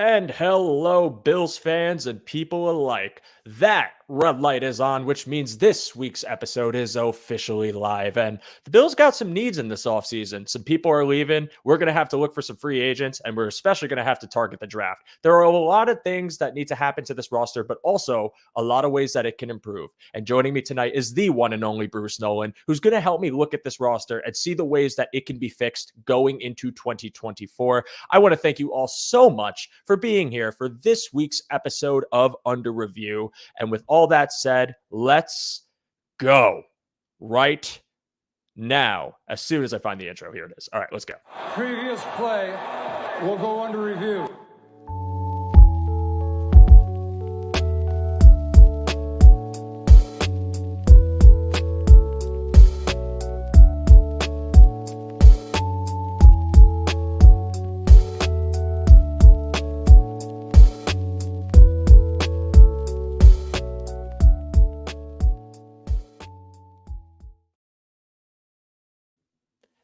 And hello, Bills fans and people alike. That red light is on, which means this week's episode is officially live. And the Bills got some needs in this offseason. Some people are leaving. We're going to have to look for some free agents, and we're especially going to have to target the draft. There are a lot of things that need to happen to this roster, but also a lot of ways that it can improve. And joining me tonight is the one and only Bruce Nolan, who's going to help me look at this roster and see the ways that it can be fixed going into 2024. I want to thank you all so much for being here for this week's episode of Under Review. And with all that said, let's go right now. As soon as I find the intro, here it is. All right, let's go. Previous play will go under review.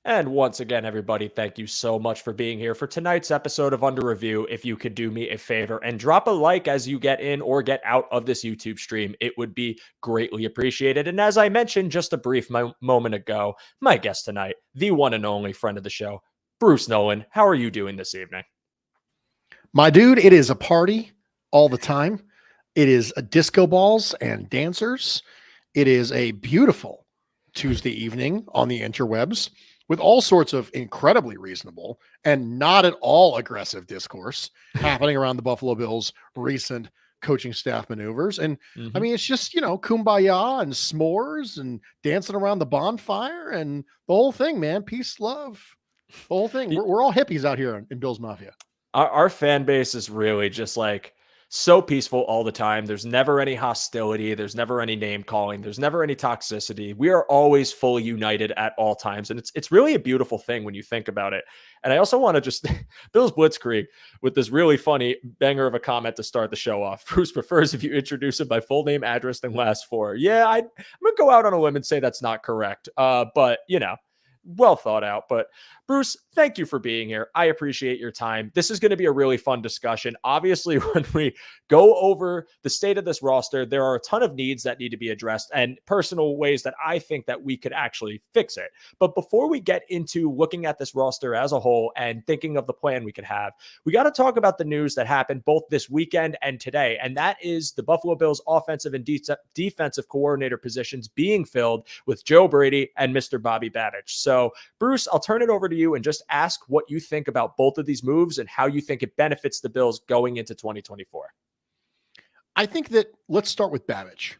And once again, everybody, thank you so much for being here for tonight's episode of Under Review. If you could do me a favor and drop a like as you get in or get out of this YouTube stream, it would be greatly appreciated. And as I mentioned just a brief moment ago, my guest tonight, the one and only friend of the show, Bruce Nolan. How are you doing this evening? My dude, it is a party all the time. It is a disco balls and dancers. It is a beautiful Tuesday evening on the interwebs, with all sorts of incredibly reasonable and not at all aggressive discourse happening around the Buffalo Bills' recent coaching staff maneuvers. And I mean, it's just, kumbaya and s'mores and dancing around the bonfire and the whole thing, man. Peace, love, the whole thing. We're all hippies out here in Bills Mafia. Our fan base is really just like so peaceful all the time. There's never any hostility. There's never any name calling. There's never any toxicity. We are always fully united at all times. And it's really a beautiful thing when you think about it. And I also want to just Bill's Blitzkrieg with this really funny banger of a comment to start the show off. Bruce prefers if you introduce him by full name, address, and last four. Yeah, I'm going to go out on a limb and say that's not correct. But well thought out. But Bruce, thank you for being here. I appreciate your time. This is going to be a really fun discussion. Obviously, when we go over the state of this roster, there are a ton of needs that need to be addressed and personal ways that I think that we could actually fix it. But before we get into looking at this roster as a whole and thinking of the plan we could have, we got to talk about the news that happened both this weekend and today. And that is the Buffalo Bills offensive and defensive coordinator positions being filled with Joe Brady and Mr. Bobby Babich. So Bruce, I'll turn it over to you and just ask what you think about both of these moves and how you think it benefits the Bills going into 2024. I think that let's start with Babich.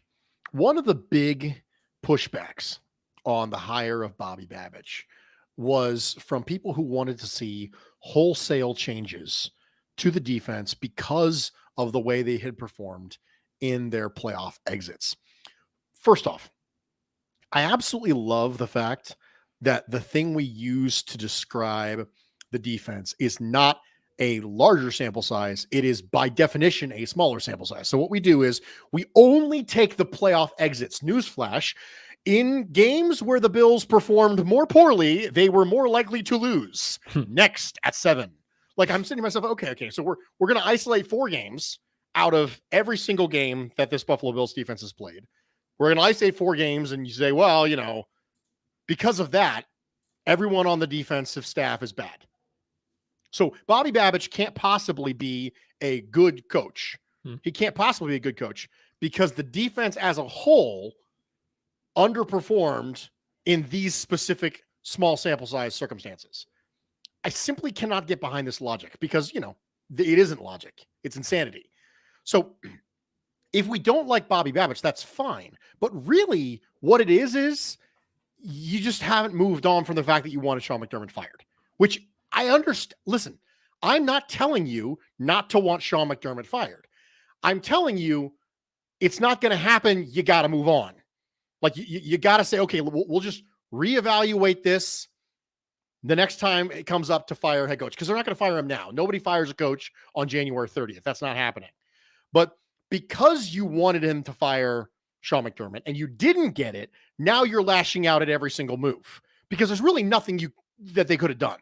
One of the big pushbacks on the hire of Bobby Babich was from people who wanted to see wholesale changes to the defense because of the way they had performed in their playoff exits. First off, I absolutely love the fact that the thing we use to describe the defense is not a larger sample size. It is by definition a smaller sample size. So what we do is we only take the playoff exits. Newsflash: in games where the Bills performed more poorly, they were more likely to lose. Next at 7. Like, I'm saying to myself, okay. So we're going to isolate 4 games out of every single game that this Buffalo Bills defense has played. We're going to isolate 4 games, and you say, well, because of that, everyone on the defensive staff is bad. So Bobby Babich can't possibly be a good coach. He can't possibly be a good coach because the defense as a whole underperformed in these specific small sample size circumstances. I simply cannot get behind this logic because, it isn't logic. It's insanity. So if we don't like Bobby Babich, that's fine. But really what it is you just haven't moved on from the fact that you wanted Sean McDermott fired, which I understand. Listen, I'm not telling you not to want Sean McDermott fired. I'm telling you it's not going to happen. You got to move on. Like you got to say, okay, we'll just reevaluate this the next time it comes up to fire a head coach, because they're not going to fire him now. Nobody fires a coach on January 30th. That's not happening. But because you wanted him to fire Sean McDermott and you didn't get it, now you're lashing out at every single move because there's really nothing that they could have done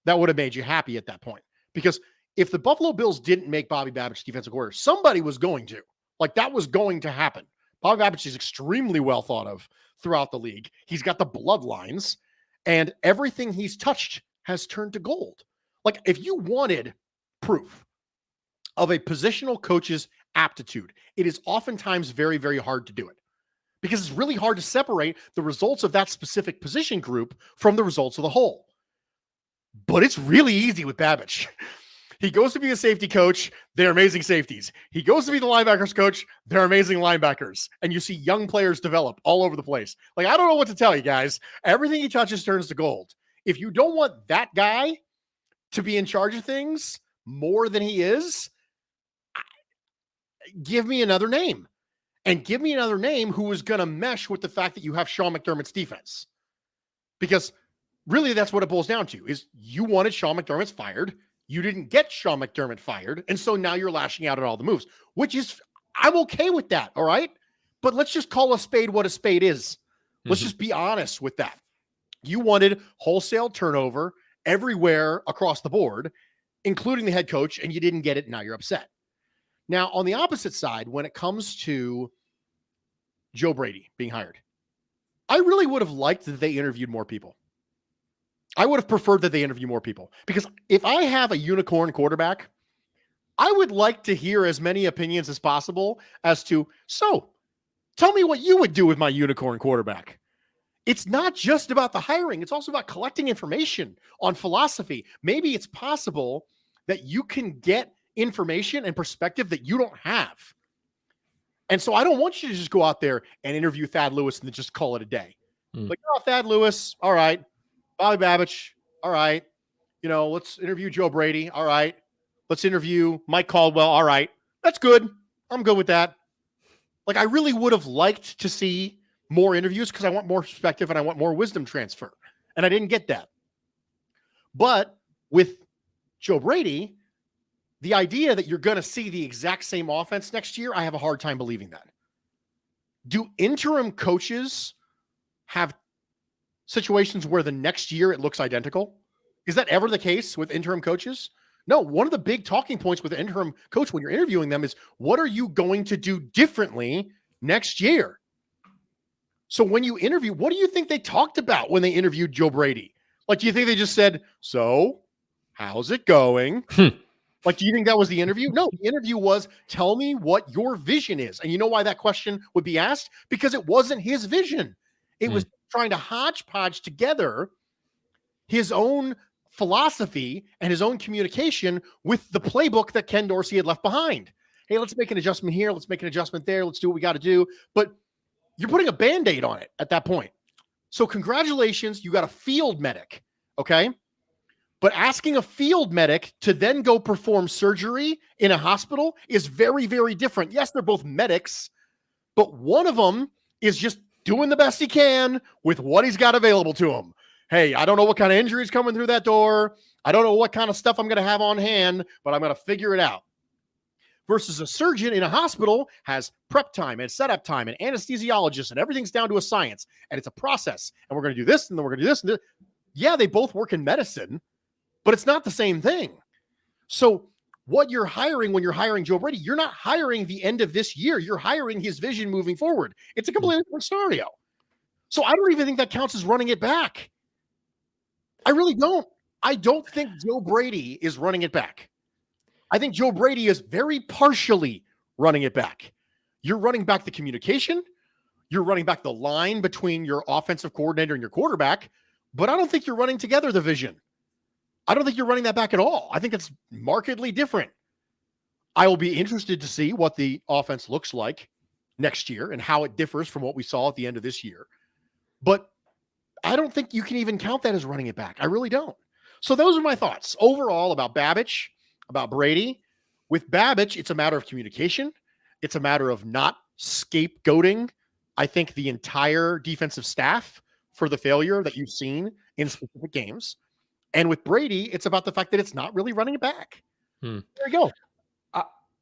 that would have made you happy at that point. Because if the Buffalo Bills didn't make Bobby Babbage defensive coordinator, somebody was going to. Like, that was going to happen. Bobby Babbage is extremely well thought of throughout the league. He's got the bloodlines, and everything he's touched has turned to gold. Like, if you wanted proof of a positional coach's aptitude, it is oftentimes very, very hard to do it, because it's really hard to separate the results of that specific position group from the results of the whole. But it's really easy with Babbage. He goes to be a safety coach, they're amazing safeties. He goes to be the linebackers coach, they're amazing linebackers. And you see young players develop all over the place. Like, I don't know what to tell you guys. Everything he touches turns to gold. If you don't want that guy to be in charge of things more than he is, give me another name. And give me another name who is going to mesh with the fact that you have Sean McDermott's defense. Because really that's what it boils down to, is you wanted Sean McDermott fired. You didn't get Sean McDermott fired. And so now you're lashing out at all the moves, which is, I'm okay with that. All right. But let's just call a spade what a spade is. Let's just be honest with that. You wanted wholesale turnover everywhere across the board, including the head coach, and you didn't get it. Now you're upset. Now, on the opposite side, when it comes to Joe Brady being hired, I really would have liked that they interviewed more people. I would have preferred that they interview more people, because if I have a unicorn quarterback, I would like to hear as many opinions as possible as to, so tell me what you would do with my unicorn quarterback. It's not just about the hiring. It's also about collecting information on philosophy. Maybe it's possible that you can get information and perspective that you don't have. And so I don't want you to just go out there and interview Thad Lewis and then just call it a day. Like, oh, Thad Lewis, all right. Bobby Babbage, all right. Let's interview Joe Brady, all right. Let's interview Mike Caldwell, all right. That's good. I'm good with that. Like, I really would have liked to see more interviews, because I want more perspective and I want more wisdom transfer. And I didn't get that. But with Joe Brady, the idea that you're going to see the exact same offense next year, I have a hard time believing that. Do interim coaches have situations where the next year it looks identical? Is that ever the case with interim coaches? No. One of the big talking points with an interim coach when you're interviewing them is, what are you going to do differently next year? So when you interview, what do you think they talked about when they interviewed Joe Brady? Like, do you think they just said, so how's it going? Like, do you think that was the interview? No, the interview was, tell me what your vision is. And you know why that question would be asked? Because it wasn't his vision. It was trying to hodgepodge together his own philosophy and his own communication with the playbook that Ken Dorsey had left behind. Hey, let's make an adjustment here. Let's make an adjustment there. Let's do what we got to do. But you're putting a Band-Aid on it at that point. So congratulations, you got a field medic, okay? But asking a field medic to then go perform surgery in a hospital is very, very different. Yes, they're both medics, but one of them is just doing the best he can with what he's got available to him. Hey, I don't know what kind of injuries coming through that door. I don't know what kind of stuff I'm going to have on hand, but I'm going to figure it out. Versus a surgeon in a hospital has prep time and setup time and anesthesiologists, and everything's down to a science, and it's a process. And we're going to do this, and then we're going to do this. And this. Yeah, they both work in medicine, but it's not the same thing. So what you're hiring when you're hiring Joe Brady, you're not hiring the end of this year. You're hiring his vision moving forward. It's a completely different scenario. So I don't even think that counts as running it back. I really don't. I don't think Joe Brady is running it back. I think Joe Brady is very partially running it back. You're running back the communication. You're running back the line between your offensive coordinator and your quarterback, but I don't think you're running together the vision. I don't think you're running that back at all. I think it's markedly different. I will be interested to see what the offense looks like next year and how it differs from what we saw at the end of this year. But I don't think you can even count that as running it back. I really don't. So those are my thoughts overall about Babbage, about Brady. With Babbage, it's a matter of communication. It's a matter of not scapegoating, I think, the entire defensive staff for the failure that you've seen in specific games. And with Brady, it's about the fact that it's not really running it back. There you go.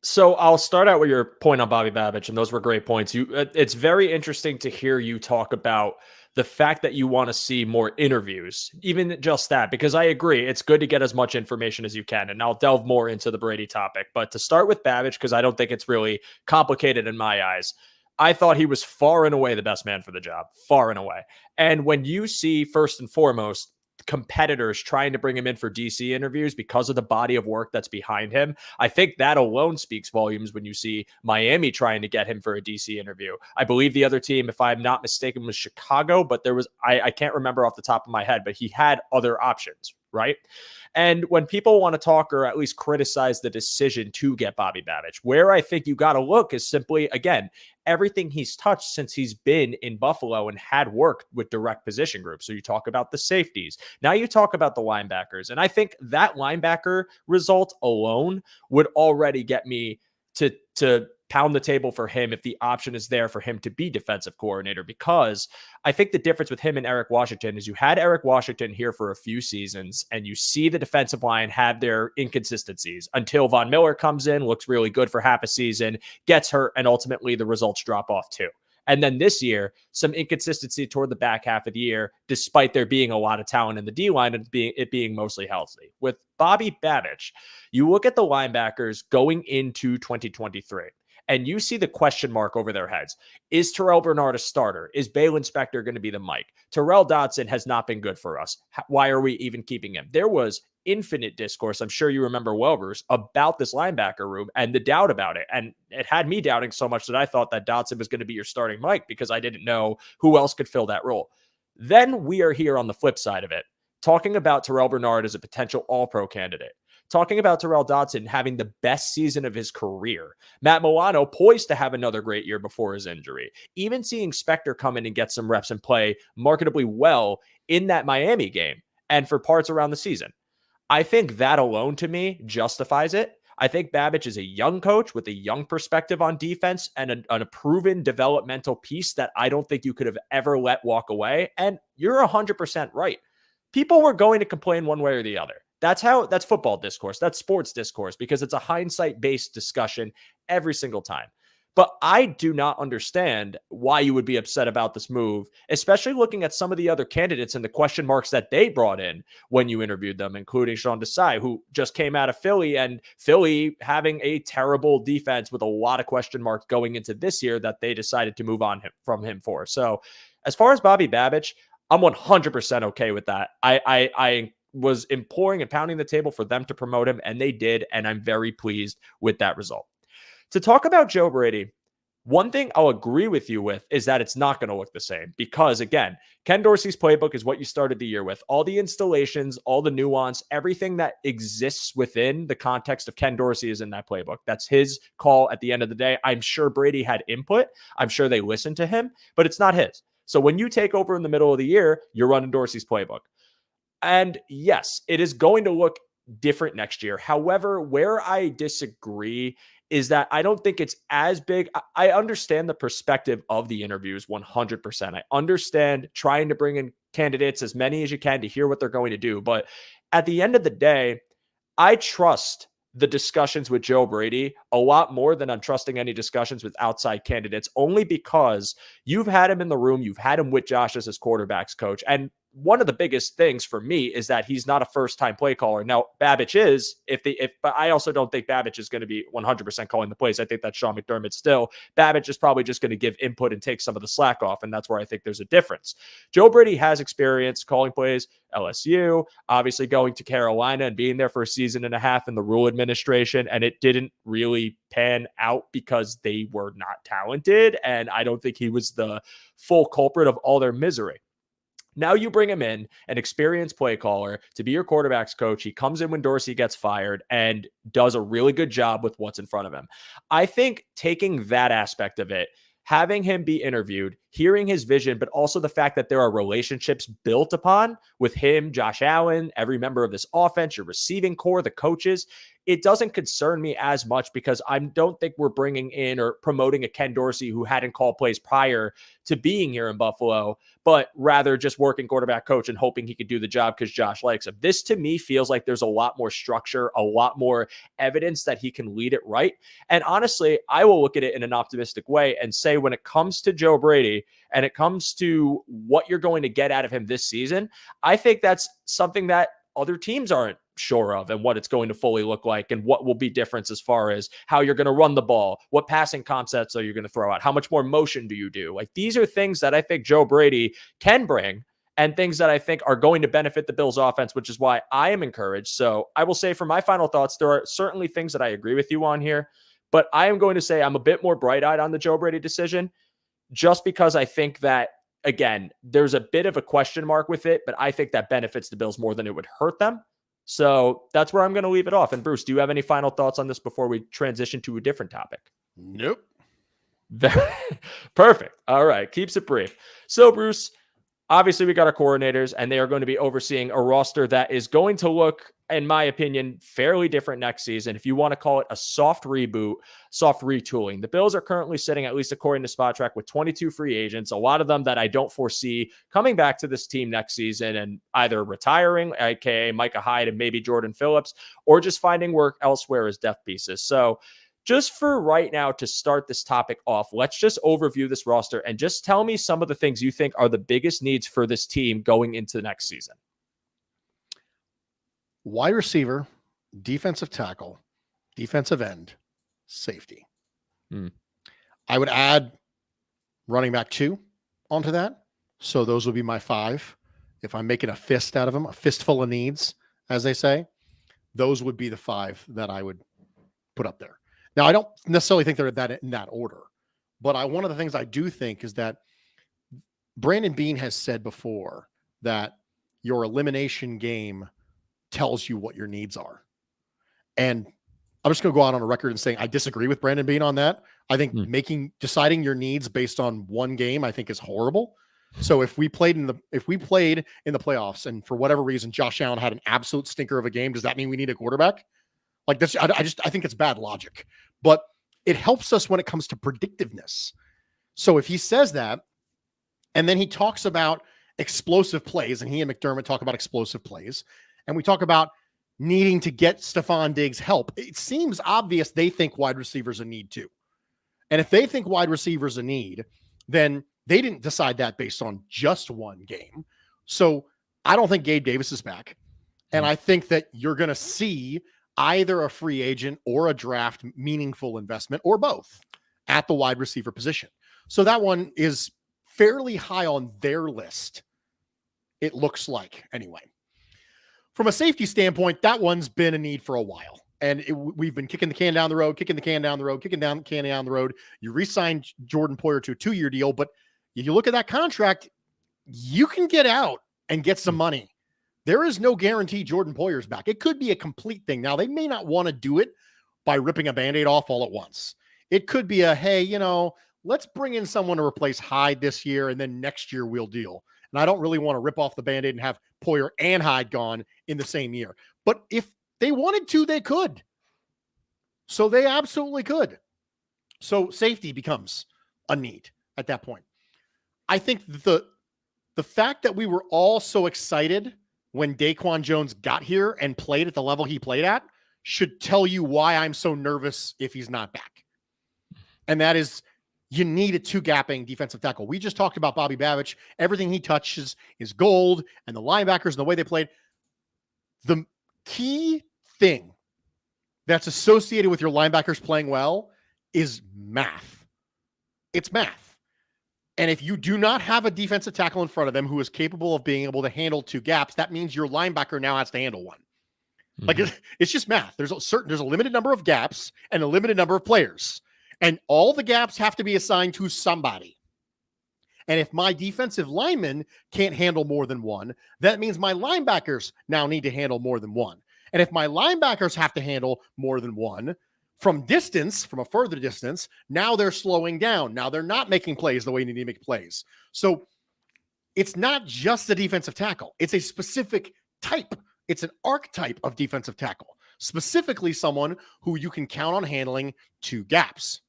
So I'll start out with your point on Bobby Babbage, and those were great points. It's very interesting to hear you talk about the fact that you want to see more interviews, even just that, because I agree, it's good to get as much information as you can. And I'll delve more into the Brady topic. But to start with Babbage, because I don't think it's really complicated in my eyes, I thought he was far and away the best man for the job, far and away. And when you see, first and foremost, competitors trying to bring him in for DC interviews because of the body of work that's behind him, I think that alone speaks volumes when you see Miami trying to get him for a DC interview. I believe the other team, if I'm not mistaken, was Chicago, but there was, I can't remember off the top of my head, but he had other options, right? And when people want to talk or at least criticize the decision to get Bobby Babbage, where I think you got to look is simply, again, everything he's touched since he's been in Buffalo and had worked with direct position groups. So you talk about the safeties. Now you talk about the linebackers. And I think that linebacker result alone would already get me to pound the table for him if the option is there for him to be defensive coordinator, because I think the difference with him and Eric Washington is you had Eric Washington here for a few seasons and you see the defensive line have their inconsistencies until Von Miller comes in, looks really good for half a season, gets hurt, and ultimately the results drop off too. And then this year, some inconsistency toward the back half of the year, despite there being a lot of talent in the D-line and it being mostly healthy. With Bobby Babbage, you look at the linebackers going into 2023, and you see the question mark over their heads. Is Terrell Bernard a starter? Is Balin Spector going to be the Mike? Terrell Dodson has not been good for us. Why are we even keeping him? There was infinite discourse, I'm sure you remember well, Bruce, about this linebacker room and the doubt about it. And it had me doubting so much that I thought that Dodson was going to be your starting Mike because I didn't know who else could fill that role. Then we are here on the flip side of it, talking about Terrell Bernard as a potential all-pro candidate. Talking about Terrell Dodson having the best season of his career. Matt Milano poised to have another great year before his injury. Even seeing Spector come in and get some reps and play marketably well in that Miami game and for parts around the season. I think that alone to me justifies it. I think Babbage is a young coach with a young perspective on defense and a proven developmental piece that I don't think you could have ever let walk away. And you're 100% right. People were going to complain one way or the other. That's football discourse. That's sports discourse because it's a hindsight-based discussion every single time. But I do not understand why you would be upset about this move, especially looking at some of the other candidates and the question marks that they brought in when you interviewed them, including Sean Desai, who just came out of Philly, and Philly having a terrible defense with a lot of question marks going into this year that they decided to move on from him for. So as far as Bobby Babbage, I'm 100% okay with that. I was imploring and pounding the table for them to promote him, and they did, and I'm very pleased with that result. To talk about Joe Brady, one thing I'll agree with you with is that it's not going to look the same because, again, Ken Dorsey's playbook is what you started the year with. All the installations, all the nuance, everything that exists within the context of Ken Dorsey is in that playbook. That's his call at the end of the day. I'm sure Brady had input. I'm sure they listened to him, but it's not his. So when you take over in the middle of the year, you're running Dorsey's playbook. And yes, it is going to look different next year. However, where I disagree is that I don't think it's as big. I understand the perspective of the interviews 100%. I understand trying to bring in candidates, as many as you can, to hear what they're going to do. But at the end of the day, I trust the discussions with Joe Brady a lot more than I'm trusting any discussions with outside candidates, only because you've had him in the room. You've had him with Josh as his quarterbacks coach. And one of the biggest things for me is that he's not a first-time play caller. Now, Babbage is, but I also don't think Babbage is going to be 100% calling the plays. I think that's Sean McDermott still. Babbage is probably just going to give input and take some of the slack off, and that's where I think there's a difference. Joe Brady has experience calling plays, LSU, obviously going to Carolina and being there for a season and a half in the Rule administration, and it didn't really pan out because they were not talented, and I don't think he was the full culprit of all their misery. Now you bring him in, an experienced play caller, to be your quarterback's coach. He comes in when Dorsey gets fired and does a really good job with what's in front of him. I think taking that aspect of it, having him be interviewed, hearing his vision, but also the fact that there are relationships built upon with him, Josh Allen, every member of this offense, your receiving core, the coaches, it doesn't concern me as much because I don't think we're bringing in or promoting a Ken Dorsey who hadn't called plays prior to being here in Buffalo, but rather just working quarterback coach and hoping he could do the job because Josh likes him. This to me feels like there's a lot more structure, a lot more evidence that he can lead it right. And honestly, I will look at it in an optimistic way and say when it comes to Joe Brady and it comes to what you're going to get out of him this season, I think that's something that other teams aren't sure of and what it's going to fully look like and what will be different as far as how you're going to run the ball, what passing concepts are you going to throw out, how much more motion do you do? Like these are things that I think Joe Brady can bring and things that I think are going to benefit the Bills offense, which is why I am encouraged. So I will say for my final thoughts, there are certainly things that I agree with you on here, but I am going to say I'm a bit more bright-eyed on the Joe Brady decision just because I think that, again, there's a bit of a question mark with it, but I think that benefits the Bills more than it would hurt them. So that's where I'm going to leave it off. And Bruce, do you have any final thoughts on this before we transition to a different topic? Nope. Perfect. All right. Keeps it brief. So Bruce, obviously we got our coordinators and they are going to be overseeing a roster that is going to look, in my opinion, fairly different next season. If you want to call it a soft reboot, soft retooling. The Bills are currently sitting, at least according to Spot Track, with 22 free agents, a lot of them that I don't foresee coming back to this team next season and either retiring, aka Micah Hyde and maybe Jordan Phillips, or just finding work elsewhere as depth pieces. So just for right now to start this topic off, let's just overview this roster and just tell me some of the things you think are the biggest needs for this team going into the next season. Wide receiver, defensive tackle, defensive end, safety. I would add running back 2 onto that. So those would be my 5. If I'm making a fist out of them, a fistful of needs, as they say, those would be the 5 that I would put up there. Now, I don't necessarily think they're in that order, but one of the things I do think is that Brandon Beane has said before that your elimination game tells you what your needs are. And I'm just going to go out on a record and saying I disagree with Brandon Beane on that. I think deciding your needs based on one game, I think is horrible. So if we played in the playoffs and for whatever reason Josh Allen had an absolute stinker of a game, does that mean we need a quarterback? Like this, I think it's bad logic, but it helps us when it comes to predictiveness. So if he says that, and then he talks about explosive plays, and he and McDermott talk about explosive plays, and we talk about needing to get Stephon Diggs help, it seems obvious they think wide receivers a need too. And if they think wide receivers a need, then they didn't decide that based on just one game. So I don't think Gabe Davis is back. And I think that you're going to see either a free agent or a draft meaningful investment or both at the wide receiver position. So that one is fairly high on their list. It looks like anyway. From a safety standpoint, that one's been a need for a while. And we've been kicking the can down the road. You re-signed Jordan Poyer to a 2-year deal, but if you look at that contract, you can get out and get some money. There is no guarantee Jordan Poyer's back. It could be a complete thing. Now, they may not want to do it by ripping a Band-Aid off all at once. It could be hey, let's bring in someone to replace Hyde this year, and then next year we'll deal. And I don't really want to rip off the Band-Aid and have Poyer and Hyde gone in the same year. But if they wanted to, they could. So they absolutely could. So safety becomes a need at that point. I think the fact that we were all so excited when Daquan Jones got here and played at the level he played at should tell you why I'm so nervous if he's not back. And that is, you need a 2-gapping defensive tackle. We just talked about Bobby Babich. Everything he touches is gold, and the linebackers and the way they played. The key thing that's associated with your linebackers playing well is math. It's math. And if you do not have a defensive tackle in front of them who is capable of being able to handle 2 gaps, that means your linebacker now has to handle one. Like it's just math. There's a limited number of gaps and a limited number of players. And all the gaps have to be assigned to somebody. And if my defensive lineman can't handle more than one, that means my linebackers now need to handle more than one. And if my linebackers have to handle more than one from a further distance, now they're slowing down. Now they're not making plays the way you need to make plays. So it's not just a defensive tackle. It's a specific type. It's an archetype of defensive tackle. specifically someone who you can count on handling 2 gaps.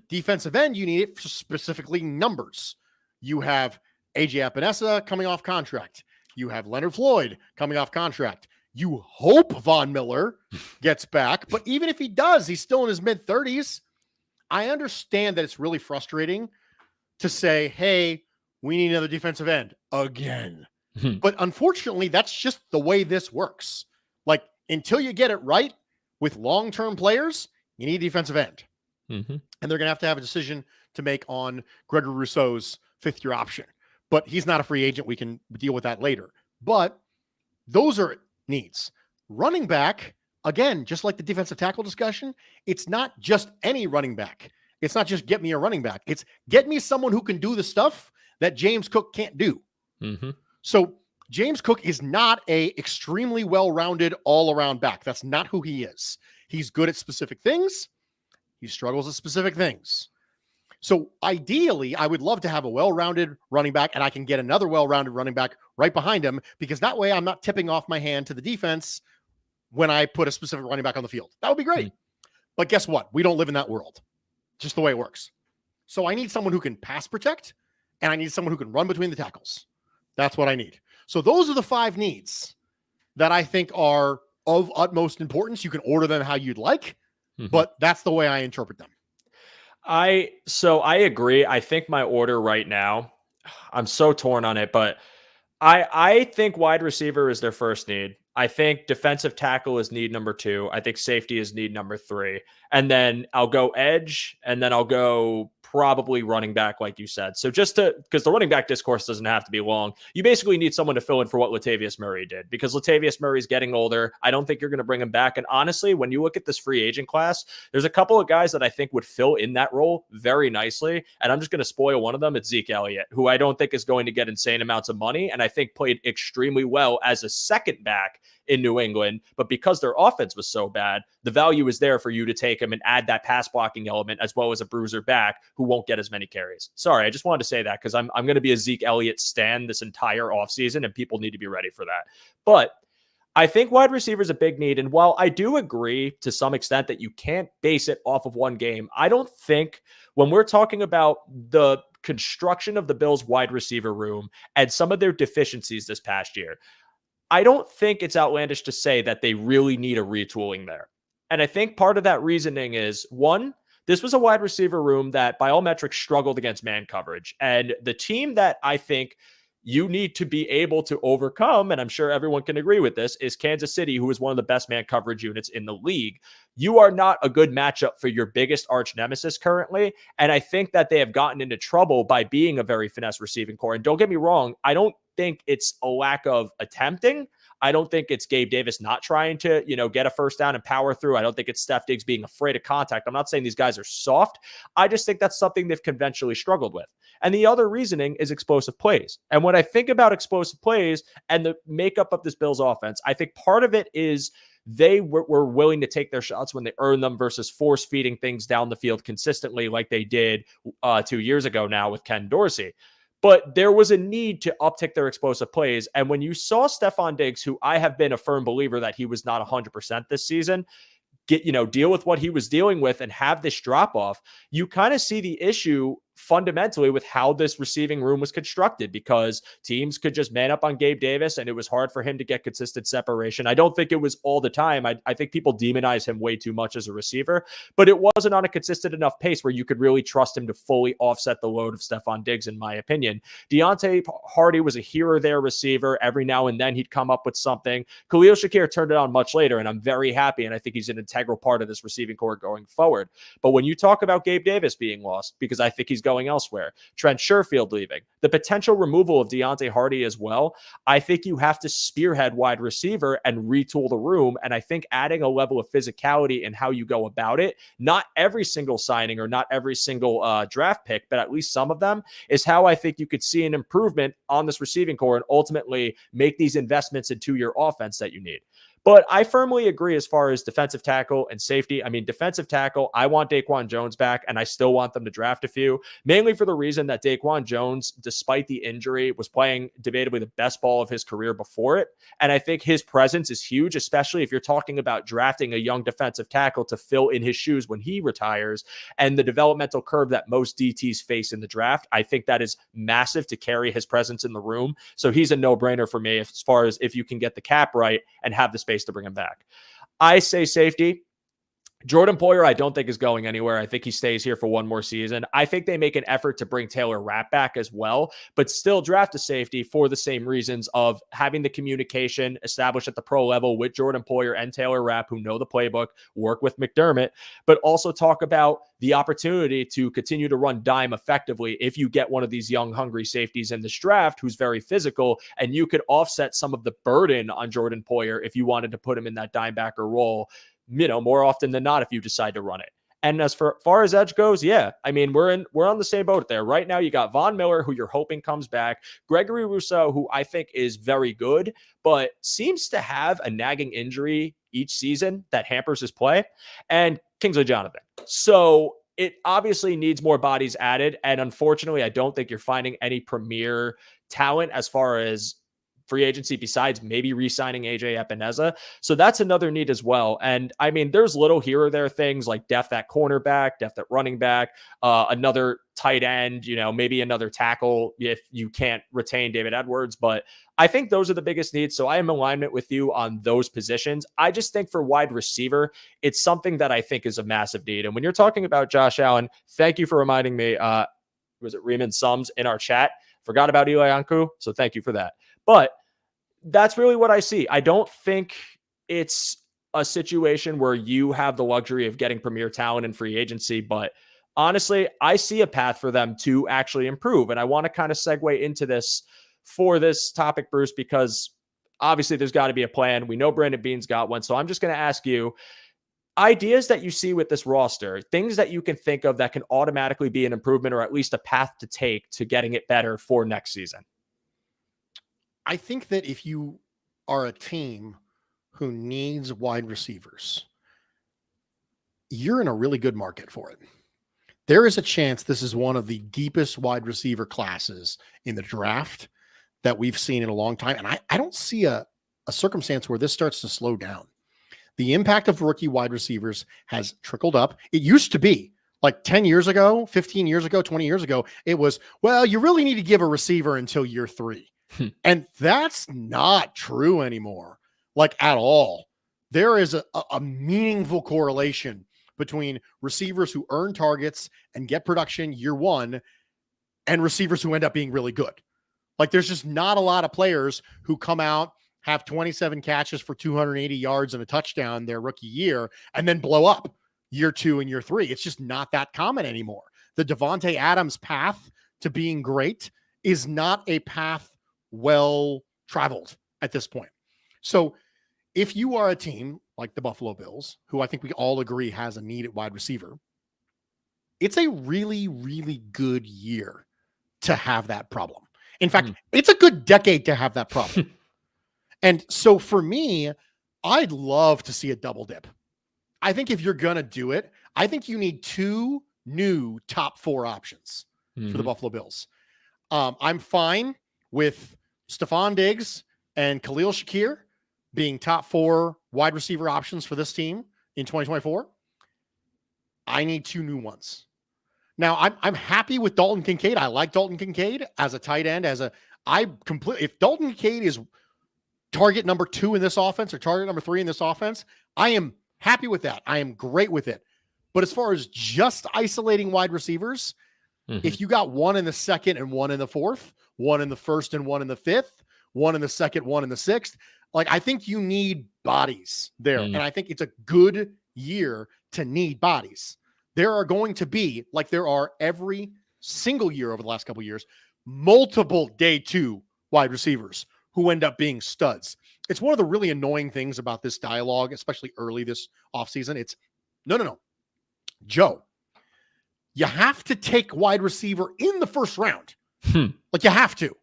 Defensive end, you need it for specifically numbers. You have AJ Epinesa coming off contract. You have Leonard Floyd coming off contract. You hope Von Miller gets back, but even if he does, he's still in his mid-30s. I understand that it's really frustrating to say, hey, we need another defensive end again. But unfortunately, that's just the way this works. Like, until you get it right with long-term players, you need a defensive end. And they're going to have a decision to make on Gregory Rousseau's 5th-year option. But he's not a free agent. We can deal with that later. But those are needs. Running back, again, just like the defensive tackle discussion, it's not just any running back. It's not just get me a running back. It's get me someone who can do the stuff that James Cook can't do. So James Cook is not a extremely well-rounded all-around back. That's not who he is. He's good at specific things. He struggles at specific things. So ideally, I would love to have a well-rounded running back, and I can get another well-rounded running back right behind him, because that way I'm not tipping off my hand to the defense when I put a specific running back on the field. That would be great. But guess what? We don't live in that world. Just the way it works. So I need someone who can pass protect, and I need someone who can run between the tackles. That's what I need. So those are the 5 needs that I think are of utmost importance. You can order them how you'd like, but that's the way I interpret them. So I agree. I think my order right now, I'm so torn on it, but I think wide receiver is their first need. I think defensive tackle is need number 2. I think safety is need number 3. And then I'll go edge, and then I'll go probably running back, like you said. So because the running back discourse doesn't have to be long, you basically need someone to fill in for what Latavius Murray did, because Latavius Murray's getting older. I don't think you're going to bring him back. And honestly, when you look at this free agent class, there's a couple of guys that I think would fill in that role very nicely. And I'm just going to spoil one of them. It's Zeke Elliott, who I don't think is going to get insane amounts of money, and I think played extremely well as a second back in New England. But because their offense was so bad, the value is there for you to take him and add that pass blocking element, as well as a bruiser back who won't get as many carries. Sorry, I just wanted to say that because I'm going to be a Zeke Elliott stan this entire offseason, and people need to be ready for that. But I think wide receiver is a big need. And while I do agree to some extent that you can't base it off of one game, I don't think when we're talking about the construction of the Bills wide receiver room and some of their deficiencies this past year, I don't think it's outlandish to say that they really need a retooling there. And I think part of that reasoning is, one, this was a wide receiver room that by all metrics struggled against man coverage. And the team that I think you need to be able to overcome, and I'm sure everyone can agree with this, is Kansas City, who is one of the best man coverage units in the league. You are not a good matchup for your biggest arch nemesis currently. And I think that they have gotten into trouble by being a very finesse receiving core. And don't get me wrong, I don't think it's a lack of attempting. I don't think it's Gabe Davis not trying to, get a first down and power through. I don't think it's Steph Diggs being afraid of contact. I'm not saying these guys are soft. I just think that's something they've conventionally struggled with. And the other reasoning is explosive plays. And when I think about explosive plays and the makeup of this Bills offense, I think part of it is they were willing to take their shots when they earned them versus force feeding things down the field consistently like they did 2 years ago now with Ken Dorsey. But there was a need to uptick their explosive plays. And when you saw Stephon Diggs, who I have been a firm believer that he was not 100% this season, deal with what he was dealing with and have this drop off, you kind of see the issue fundamentally with how this receiving room was constructed, because teams could just man up on Gabe Davis and it was hard for him to get consistent separation. I don't think it was all the time. I think people demonize him way too much as a receiver, but it wasn't on a consistent enough pace where you could really trust him to fully offset the load of Stephon Diggs, in my opinion. Deontay Hardy was a here there receiver. Every now and then he'd come up with something. Khalil Shakir turned it on much later, and I'm very happy, and I think he's an integral part of this receiving core going forward. But when you talk about Gabe Davis being lost, because I think he's going elsewhere, Trent Sherfield leaving, the potential removal of Deontay Hardy as well, I think you have to spearhead wide receiver and retool the room. And I think adding a level of physicality in how you go about it, not every single signing or not every single draft pick, but at least some of them, is how I think you could see an improvement on this receiving core and ultimately make these investments into your offense that you need. But I firmly agree as far as defensive tackle and safety. I mean, defensive tackle, I want Daquan Jones back, and I still want them to draft a few, mainly for the reason that Daquan Jones, despite the injury, was playing debatably the best ball of his career before it. And I think his presence is huge, especially if you're talking about drafting a young defensive tackle to fill in his shoes when he retires, and the developmental curve that most DTs face in the draft. I think that is massive to carry his presence in the room. So he's a no-brainer for me as far as if you can get the cap right and have the space to bring him back. I say safety. Jordan Poyer, I don't think is going anywhere. I think he stays here for one more season. I think they make an effort to bring Taylor Rapp back as well, but still draft a safety for the same reasons of having the communication established at the pro level with Jordan Poyer and Taylor Rapp, who know the playbook, work with McDermott, but also talk about the opportunity to continue to run dime effectively if you get one of these young, hungry safeties in this draft who's very physical, and you could offset some of the burden on Jordan Poyer if you wanted to put him in that dime backer role, more often than not, if you decide to run it. And as far as edge goes, yeah, I mean, we're on the same boat there. Right now, you got Von Miller, who you're hoping comes back, Gregory Rousseau, who I think is very good, but seems to have a nagging injury each season that hampers his play, and Kingsley Jonathan. So it obviously needs more bodies added. And unfortunately, I don't think you're finding any premier talent as far as free agency besides maybe re-signing AJ Epineza. So that's another need as well. And I mean, there's little here or there things like depth at cornerback, depth at running back, another tight end, maybe another tackle if you can't retain David Edwards. But I think those are the biggest needs. So I am in alignment with you on those positions. I just think for wide receiver, it's something that I think is a massive need. And when you're talking about Josh Allen, thank you for reminding me, was it Riemann Sums in our chat? Forgot about Eli Anku. So thank you for that. But that's really what I see. I don't think it's a situation where you have the luxury of getting premier talent in free agency, but honestly, I see a path for them to actually improve. And I want to kind of segue into this for this topic, Bruce, because obviously there's got to be a plan. We know Brandon Beane's got one. So I'm just going to ask you ideas that you see with this roster, things that you can think of that can automatically be an improvement or at least a path to take to getting it better for next season. I think that if you are a team who needs wide receivers, you're in a really good market for it. There is a chance this is one of the deepest wide receiver classes in the draft that we've seen in a long time. And I don't see a circumstance where this starts to slow down. The impact of rookie wide receivers has trickled up. It used to be like 10 years ago, 15 years ago, 20 years ago, it was, well, you really need to give a receiver until year 3. And that's not true anymore, like at all. There is a meaningful correlation between receivers who earn targets and get production year 1 and receivers who end up being really good. Like there's just not a lot of players who come out, have 27 catches for 280 yards and a touchdown their rookie year, and then blow up year 2 and year 3. It's just not that common anymore. The Devontae Adams path to being great is not a path well traveled at this point. So if you are a team like the Buffalo Bills, who I think we all agree has a need at wide receiver, it's a really, really good year to have that problem. In fact, it's a good decade to have that problem. And so for me, I'd love to see a double dip. I think if you're going to do it, I think you need 2 new top 4 options for the Buffalo Bills. I'm fine with Stephon Diggs and Khalil Shakir being top 4 wide receiver options for this team in 2024. I need 2 new ones. Now, I'm happy with Dalton Kincaid. I like Dalton Kincaid as a tight end. If Dalton Kincaid is target number 2 in this offense or target number 3 in this offense, I am happy with that. I am great with it. But as far as just isolating wide receivers, if you got 1 in the 2nd and 1 in the 4th, 1 in the 1st and 1 in the 5th, 1 in the 2nd, 1 in the 6th, like I think you need bodies there. And I think it's a good year to need bodies. There are going to be, like there are every single year over the last couple of years, multiple day 2 wide receivers who end up being studs. It's one of the really annoying things about this dialogue, especially early this offseason. It's no, Joe, you have to take wide receiver in the first round. Like you have to.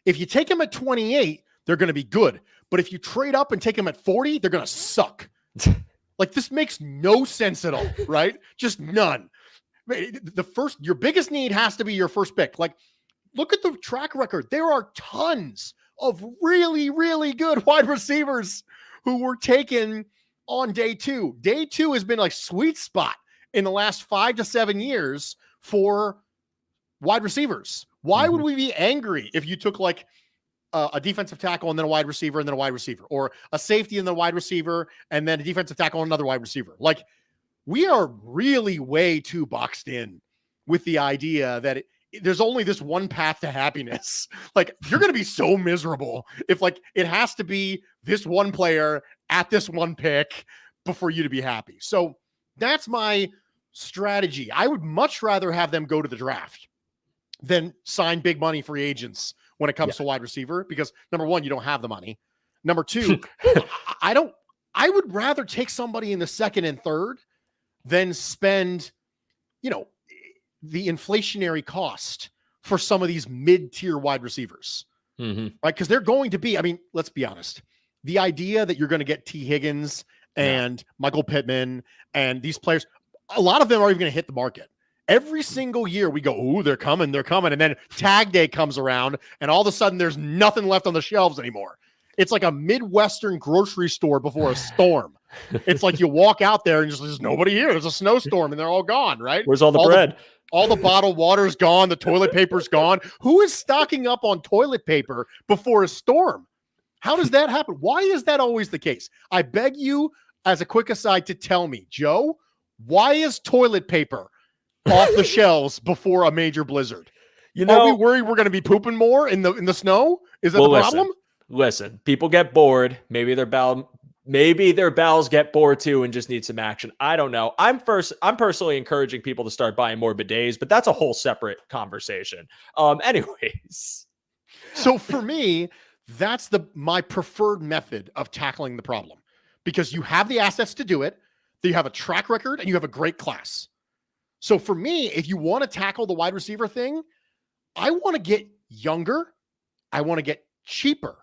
If you take him at 28, they're going to be good. But if you trade up and take them at 40, they're going to suck. Like, this makes no sense at all, right? Just none. Your biggest need has to be your first pick. Like, look at the track record. There are tons of really, really good wide receivers who were taken on day two. Day two has been like sweet spot in the last 5 to 7 years for wide receivers. Why would we be angry if you took like a defensive tackle and then a wide receiver and then a wide receiver, or a safety and then a wide receiver and then a defensive tackle and another wide receiver? Like, we are really way too boxed in with the idea that there's only this one path to happiness. Like, you're going to be so miserable if like it has to be this one player at this one pick before you to be happy. So that's my strategy. I would much rather have them go to the draft than sign big money free agents when it comes to wide receiver, because number one, you don't have the money. Number two, I would rather take somebody in the second and third than spend, the inflationary cost for some of these mid-tier wide receivers, right? Because they're going to be, let's be honest. The idea that you're going to get T. Higgins and Michael Pittman and these players, a lot of them aren't even going to hit the market. Every single year we go, ooh, they're coming. And then tag day comes around and all of a sudden there's nothing left on the shelves anymore. It's like a Midwestern grocery store before a storm. It's like you walk out there and there's nobody here. There's a snowstorm and they're all gone, right? Where's all the bread? All the bottled water's gone. The toilet paper's gone. Who is stocking up on toilet paper before a storm? How does that happen? Why is that always the case? I beg you, as a quick aside, to tell me, Joe, why is toilet paper off the shelves before a major blizzard? Are we worried we're going to be pooping more in the snow? Is that the problem? Listen, people get bored. Maybe their bowels get bored too and just need some action. I don't know. I'm personally encouraging people to start buying more bidets, but that's a whole separate conversation. Anyways. So for me, that's my preferred method of tackling the problem, because you have the assets to do it, you have a track record, and you have a great class. So for me, if you want to tackle the wide receiver thing, I want to get younger. I want to get cheaper.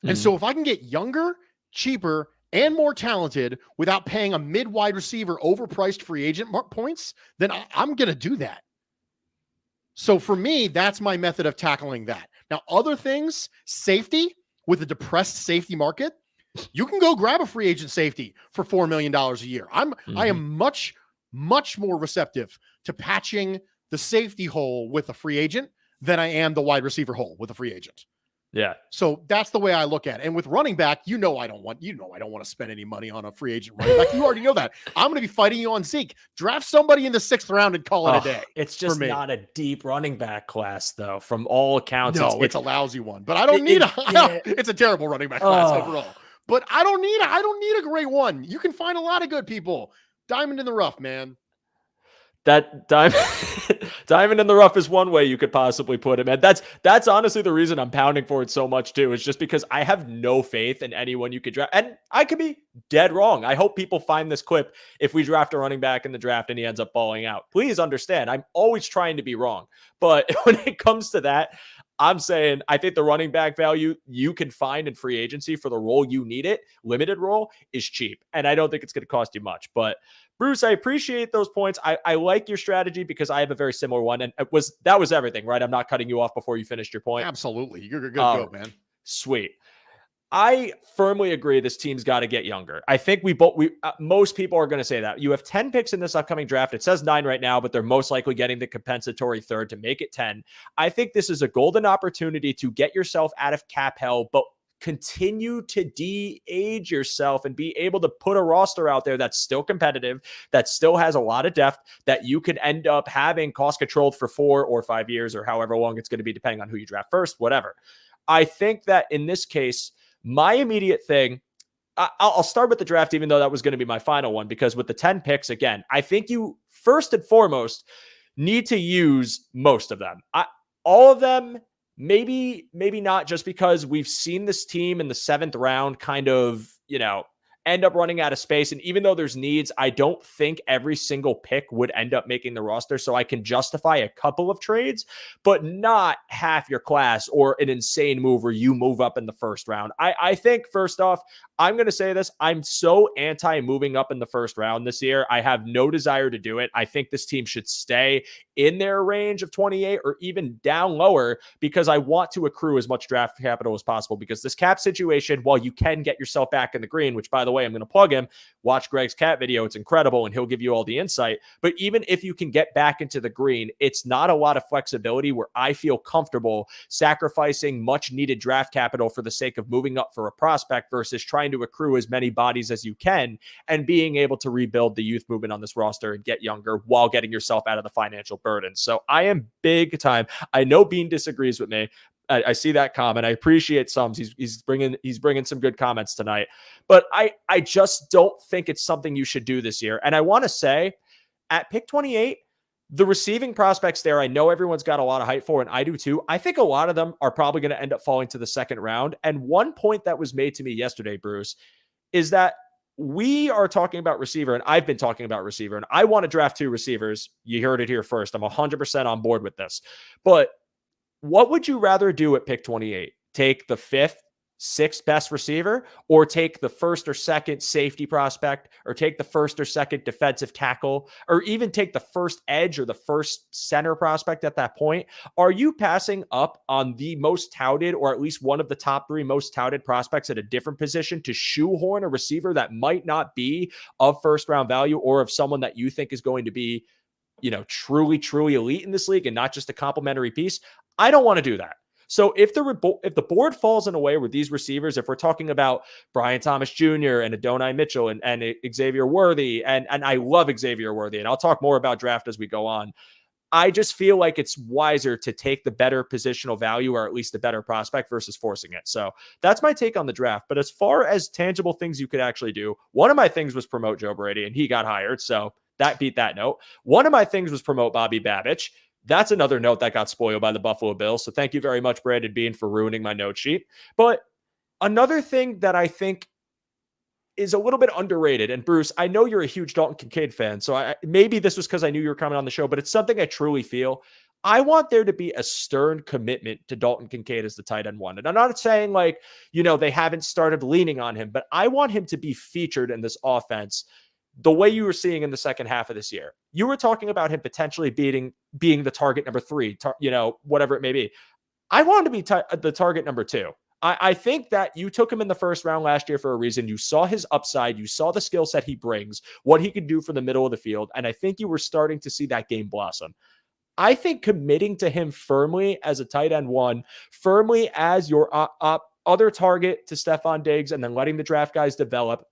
And so if I can get younger, cheaper, and more talented without paying a mid-wide receiver overpriced free agent points, then I'm going to do that. So for me, that's my method of tackling that. Now, other things, safety, with a depressed safety market, you can go grab a free agent safety for $4 million a year. I am much, much more receptive to patching the safety hole with a free agent than I am the wide receiver hole with a free agent. Yeah. So that's the way I look at it. And with running back, I don't want to spend any money on a free agent running back. You already know that. I'm going to be fighting you on Zeke. Draft somebody in the 6th round and call it a day. It's just not a deep running back class, though, from all accounts. No, it's a lousy one. But I don't need it's a terrible running back class overall. But I don't need a great one. You can find a lot of good people. Diamond in the rough, man. That diamond in the rough is one way you could possibly put it, man. That's honestly the reason I'm pounding for it so much too. It's just because I have no faith in anyone you could draft, and I could be dead wrong. I hope people find this clip if we draft a running back in the draft and he ends up balling out. Please understand, I'm always trying to be wrong, but when it comes to that, I'm saying I think the running back value you can find in free agency for the role you need it, limited role, is cheap, and I don't think it's going to cost you much. But Bruce, I appreciate those points. I like your strategy because I have a very similar one, and that was everything, right? I'm not cutting you off before you finished your point. Absolutely, you're good to go, man. Sweet. I firmly agree this team's got to get younger. I think most people are going to say that. You have 10 picks in this upcoming draft. It says 9 right now, but they're most likely getting the compensatory third to make it 10. I think this is a golden opportunity to get yourself out of cap hell, but continue to de-age yourself and be able to put a roster out there that's still competitive, that still has a lot of depth, that you could end up having cost controlled for 4 or 5 years or however long it's going to be, depending on who you draft first, whatever. I think that in this case, my immediate thing, I'll start with the draft, even though that was going to be my final one, because with the 10 picks, again, I think you first and foremost need to use most of them. All of them, maybe not, just because we've seen this team in the 7th round kind of, end up running out of space. And even though there's needs, I don't think every single pick would end up making the roster. So I can justify a couple of trades, but not half your class or an insane move where you move up in the first round. I think, first off, I'm going to say this. I'm so anti moving up in the first round this year. I have no desire to do it. I think this team should stay in their range of 28 or even down lower because I want to accrue as much draft capital as possible, because this cap situation, while you can get yourself back in the green, which, by the way, I'm going to plug him, watch Greg's cat video. It's incredible and he'll give you all the insight. But even if you can get back into the green, it's not a lot of flexibility where I feel comfortable sacrificing much needed draft capital for the sake of moving up for a prospect versus trying to accrue as many bodies as you can and being able to rebuild the youth movement on this roster and get younger while getting yourself out of the financial burden. So I am big time. I know Bean disagrees with me. I see that comment. I appreciate Sums. He's bringing some good comments tonight, but I just don't think it's something you should do this year. And I want to say at pick 28, the receiving prospects there, I know everyone's got a lot of hype for, and I do too. I think a lot of them are probably going to end up falling to the second round. And one point that was made to me yesterday, Bruce, is that we are talking about receiver, and I've been talking about receiver, and I want to draft 2 receivers. You heard it here first. I'm 100% on board with this. But what would you rather do at pick 28? Take the 5th, 6th best receiver, or take the 1st or 2nd safety prospect, or take the 1st or 2nd defensive tackle, or even take the 1st edge or the 1st center prospect at that point? Are you passing up on the most touted, or at least one of the top 3 most touted prospects at a different position to shoehorn a receiver that might not be of first round value or of someone that you think is going to be, truly elite in this league and not just a complimentary piece? I don't want to do that. So if the board falls in a way where these receivers, if we're talking about Brian Thomas Jr. and Adonai Mitchell and Xavier Worthy, and I love Xavier Worthy, and I'll talk more about draft as we go on, I just feel like it's wiser to take the better positional value, or at least the better prospect, versus forcing it. So that's my take on the draft. But as far as tangible things you could actually do, one of my things was promote Joe Brady, and he got hired. So that beat that note. One of my things was promote Bobby Babich. That's another note that got spoiled by the Buffalo Bills. So thank you very much, Brandon Bean, for ruining my note sheet. But another thing that I think is a little bit underrated, and Bruce, I know you're a huge Dalton Kincaid fan, so maybe this was because I knew you were coming on the show, but it's something I truly feel. I want there to be a stern commitment to Dalton Kincaid as the tight end 1. And I'm not saying they haven't started leaning on him, but I want him to be featured in this offense the way you were seeing in the second half of this year. You were talking about him potentially being the target number 3, whatever it may be. I want him to be the target number 2. I think that you took him in the first round last year for a reason. You saw his upside. You saw the skill set he brings, what he could do from the middle of the field. And I think you were starting to see that game blossom. I think committing to him firmly as a tight end 1, firmly as your other target to Stephon Diggs, and then letting the draft guys develop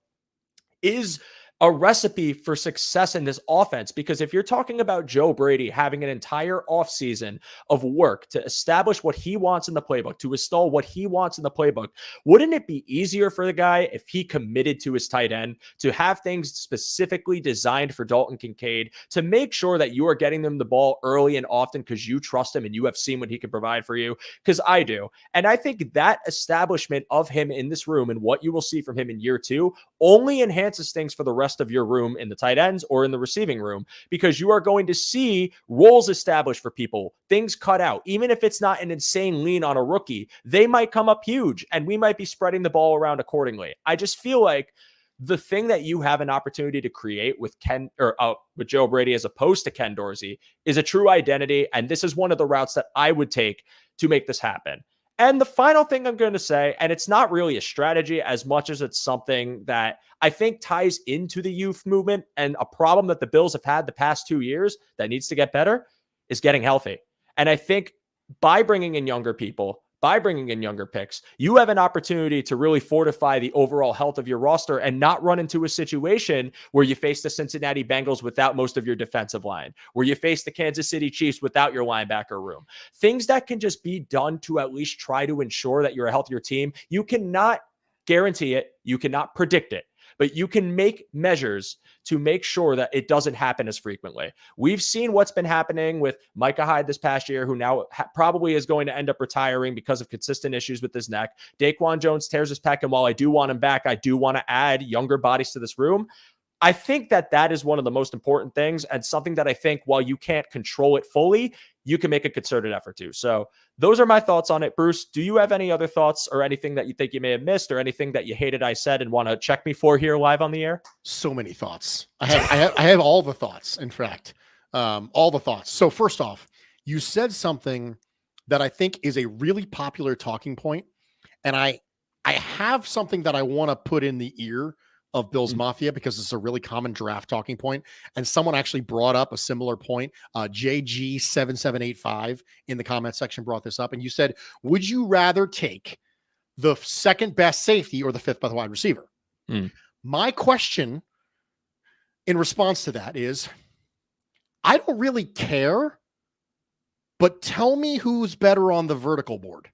is a recipe for success in this offense. Because if you're talking about Joe Brady having an entire offseason of work to establish what he wants in the playbook, to install what he wants in the playbook, wouldn't it be easier for the guy if he committed to his tight end, to have things specifically designed for Dalton Kincaid, to make sure that you are getting them the ball early and often because you trust him and you have seen what he can provide for you? Because I do. And I think that establishment of him in this room and what you will see from him in year 2 only enhances things for the rest of your room in the tight ends or in the receiving room, because you are going to see roles established for people, things cut out. Even if it's not an insane lean on a rookie, they might come up huge and we might be spreading the ball around accordingly. I just feel like the thing that you have an opportunity to create with with Joe Brady as opposed to Ken Dorsey is a true identity. And this is one of the routes that I would take to make this happen. And the final thing I'm going to say, and it's not really a strategy as much as it's something that I think ties into the youth movement, and a problem that the Bills have had the past 2 years that needs to get better, is getting healthy. And I think by bringing in younger people, by bringing in younger picks, you have an opportunity to really fortify the overall health of your roster and not run into a situation where you face the Cincinnati Bengals without most of your defensive line, where you face the Kansas City Chiefs without your linebacker room. Things that can just be done to at least try to ensure that you're a healthier team. You cannot guarantee it. You cannot predict it. but you can make measures to make sure that it doesn't happen as frequently. We've seen what's been happening with Micah Hyde this past year, who now probably is going to end up retiring because of consistent issues with his neck. Daquan Jones tears his pec, and while I do want him back, I do want to add younger bodies to this room. I think that is one of the most important things, and something that I think, while you can't control it fully, you can make a concerted effort to. So those are my thoughts on it. Bruce, do you have any other thoughts or anything that you think you may have missed, or anything that you hated I said and want to check me for here live on the air? So many thoughts. I have all the thoughts, in fact, all the thoughts. So first off, you said something that I think is a really popular talking point, and I have something that I want to put in the ear of Bills Mafia, because it's a really common draft talking point. And someone actually brought up a similar point. JG7785 in the comment section brought this up. And you said, would you rather take the second best safety or the fifth best wide receiver? My question in response to that is, I don't really care, but tell me who's better on the vertical board.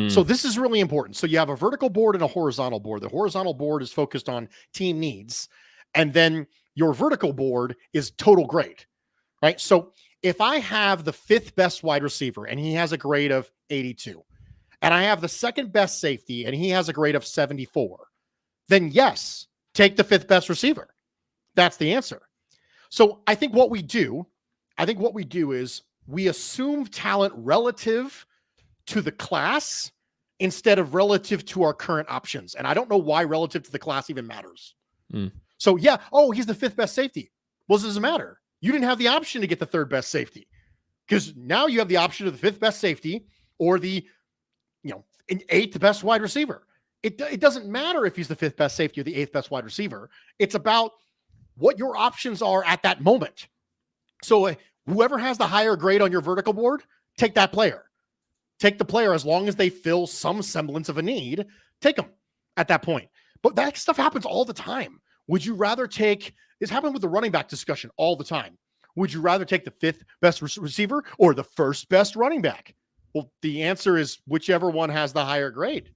So this is really important. So you have a vertical board and a horizontal board. The horizontal board is focused on team needs, and then your vertical board is total grade, right? So if I have the fifth best wide receiver and he has a grade of 82, and I have the second best safety and he has a grade of 74, then yes, take the fifth best receiver. That's the answer. So I think what we do is we assume talent relative to the class instead of relative to our current options. And I don't know why relative to the class even matters. So yeah, he's the fifth best safety. Well, it doesn't matter. You didn't have the option to get the third best safety, because now you have the option of the fifth best safety or the, eighth best wide receiver. It doesn't matter if he's the fifth best safety or the eighth best wide receiver. It's about what your options are at that moment. So whoever has the higher grade on your vertical board, take that player. Take the player as long as they fill some semblance of a need. Take them at that point. But that stuff happens all the time. Would you rather take, this happened with the running back discussion all the time. Would you rather take the fifth best receiver or the first best running back? Well, the answer is whichever one has the higher grade.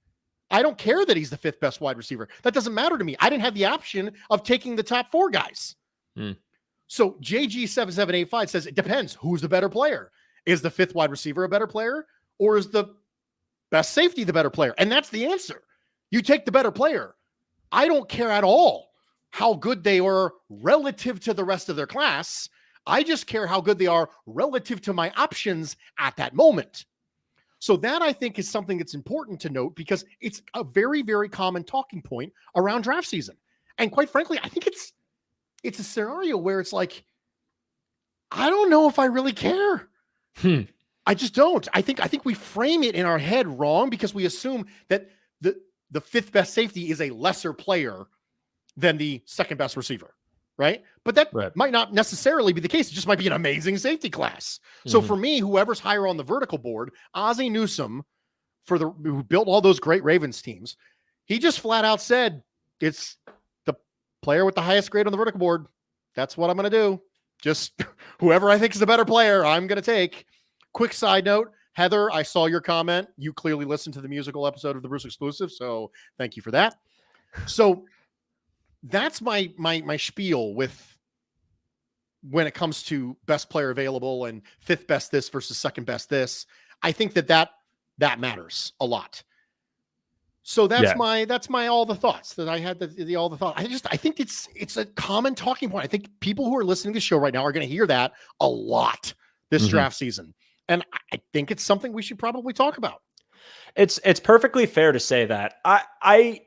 I don't care that he's the fifth best wide receiver. That doesn't matter to me. I didn't have the option of taking the top four guys. So JG7785 says it depends. Who's the better player? Is the fifth wide receiver a better player? Or is the best safety the better player? And that's the answer. You take the better player. I don't care at all how good they are relative to the rest of their class. I just care how good they are relative to my options at that moment. So that, I think, is something that's important to note, because it's a very, very common talking point around draft season. And quite frankly, I think it's a scenario where it's like, I don't know if I really care. I just don't. I think we frame it in our head wrong, because we assume that the fifth best safety is a lesser player than the second best receiver, right? But that might not necessarily be the case. It just might be an amazing safety class. So for me, whoever's higher on the vertical board, Ozzie Newsome, who built all those great Ravens teams, he just flat out said, it's the player with the highest grade on the vertical board. That's what I'm going to do. Just whoever I think is the better player, I'm going to take. Quick side note, Heather, I saw your comment. You clearly listened to the musical episode of the Bruce Exclusive, so thank you for that. So that's my spiel with when it comes to best player available and fifth best this versus second best this. I think that matters a lot. So that's my all the thoughts that I had. The all the thoughts. I think it's a common talking point. I think people who are listening to the show right now are going to hear that a lot this draft season. And I think it's something we should probably talk about. It's perfectly fair to say that. I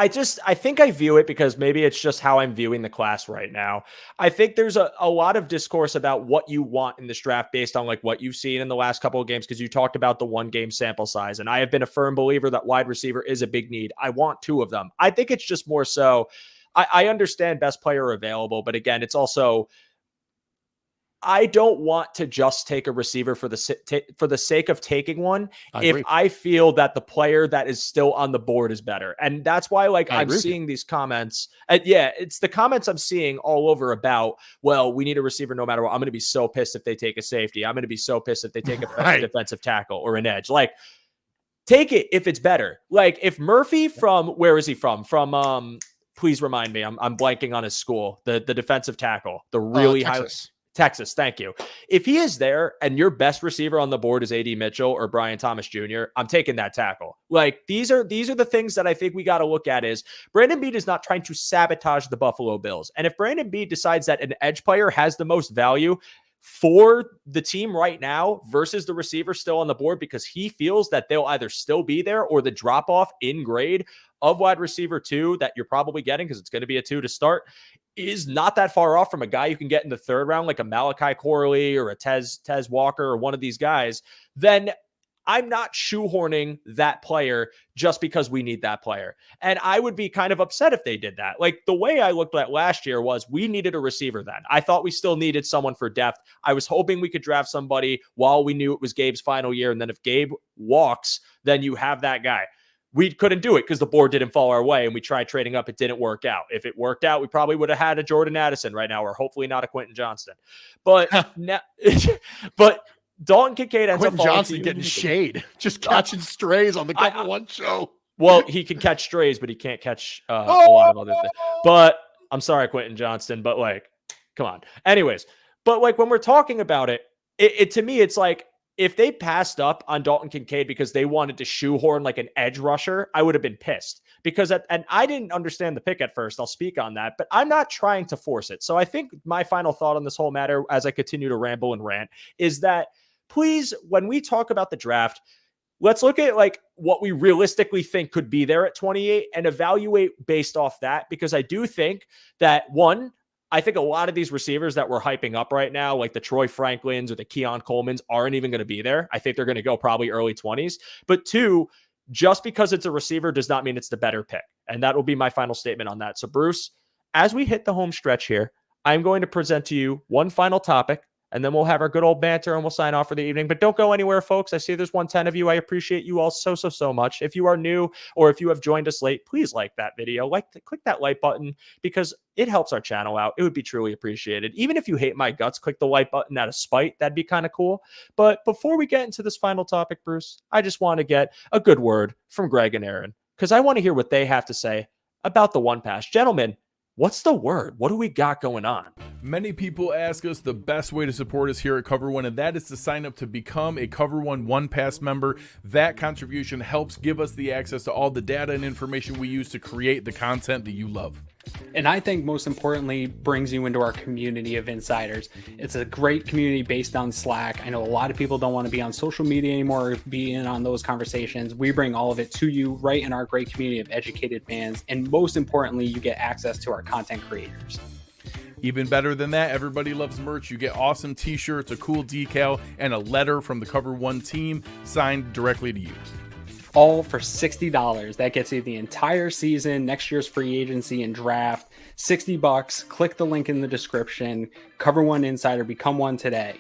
think I view it, because maybe it's just how I'm viewing the class right now. I think there's a lot of discourse about what you want in this draft based on like what you've seen in the last couple of games, because you talked about the 1 game sample size. And I have been a firm believer that wide receiver is a big need. I want 2 of them. I think it's just more so, I understand best player available, but again, it's also, I don't want to just take a receiver for the sake of taking one if I feel that the player that is still on the board is better. And that's why I'm seeing these comments. It's the comments I'm seeing all over about, well, we need a receiver no matter what. I'm going to be so pissed if they take a safety. I'm going to be so pissed if they take a defensive tackle or an edge. Like, take it if it's better. Like if Murphy from, where is he from? From Please remind me. I'm blanking on his school. The defensive tackle, the really high Texas. Thank you. If he is there and your best receiver on the board is AD Mitchell or Brian Thomas Jr., I'm taking that tackle. Like these are the things that I think we got to look at is Brandon Beane is not trying to sabotage the Buffalo Bills. And if Brandon Beane decides that an edge player has the most value for the team right now versus the receiver still on the board because he feels that they'll either still be there or the drop off in grade of wide receiver 2 that you're probably getting because it's going to be a 2 to start is not that far off from a guy you can get in the 3rd round, like a Malachi Corley or a Tez Walker or one of these guys, then I'm not shoehorning that player just because we need that player. And I would be kind of upset if they did that. Like the way I looked at last year was we needed a receiver then. I thought we still needed someone for depth. I was hoping we could draft somebody while we knew it was Gabe's final year. And then if Gabe walks, then you have that guy. We couldn't do it because the board didn't fall our way and we tried trading up. It didn't work out. If it worked out, we probably would have had a Jordan Addison right now, or hopefully not a Quentin Johnston. But now, but Dalton Kincaid ends Quentin up Johnston getting shade, just catching strays on the Cover One show. Well, he can catch strays, but he can't catch a lot of other things. But I'm sorry, Quentin Johnston, but like, come on. Anyways, but like when we're talking about it, to me, it's like, if they passed up on Dalton Kincaid because they wanted to shoehorn like an edge rusher, I would have been pissed because and I didn't understand the pick at first. I'll speak on that, but I'm not trying to force it. So I think my final thought on this whole matter, as I continue to ramble and rant, is that please, when we talk about the draft, let's look at like what we realistically think could be there at 28 and evaluate based off that, because I do think that I think a lot of these receivers that we're hyping up right now, like the Troy Franklins or the Keon Colemans, aren't even going to be there. I think they're going to go probably early 20s. But 2, just because it's a receiver does not mean it's the better pick. And that will be my final statement on that. So Bruce, as we hit the home stretch here, I'm going to present to you one final topic, and then we'll have our good old banter and we'll sign off for the evening. But don't go anywhere, folks. I see there's 110 of you. I appreciate you all so much. If you are new or if you have joined us late, please like that video. Click that like button because it helps our channel out. It would be truly appreciated. Even if you hate my guts, click the like button out of spite. That'd be kind of cool. But before we get into this final topic, Bruce, I just want to get a good word from Greg and Aaron because I want to hear what they have to say about the one pass. Gentlemen, what's the word? What do we got going on? Many people ask us the best way to support us here at Cover One, and that is to sign up to become a Cover One Pass member. That contribution helps give us the access to all the data and information we use to create the content that you love. And I think most importantly, brings you into our community of insiders. It's a great community based on Slack. I know a lot of people don't want to be on social media anymore or be in on those conversations. We bring all of it to you right in our great community of educated fans. And most importantly, you get access to our content creators. Even better than that, everybody loves merch. You get awesome t-shirts, a cool decal, and a letter from the Cover One team signed directly to you. All for $60. That gets you the entire season, next year's free agency and draft. $60. Click the link in the description. Cover One Insider. Become one today.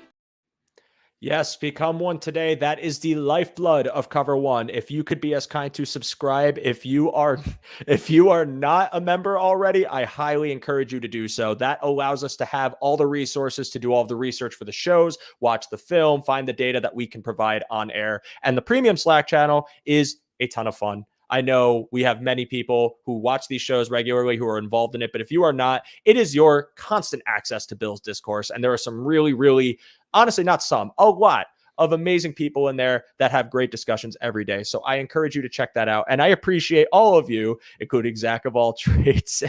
Yes, become one today. That is the lifeblood of Cover One. If you could be as kind to subscribe, if you are not a member already, I highly encourage you to do so. That allows us to have all the resources to do all of the research for the shows, watch the film, find the data that we can provide on air. And the premium Slack channel is a ton of fun. I know we have many people who watch these shows regularly who are involved in it, but if you are not, it is your constant access to Bill's discourse. And there are some really, honestly, not some, a lot of amazing people in there that have great discussions every day. So I encourage you to check that out. And I appreciate all of you, including Zach of all trades,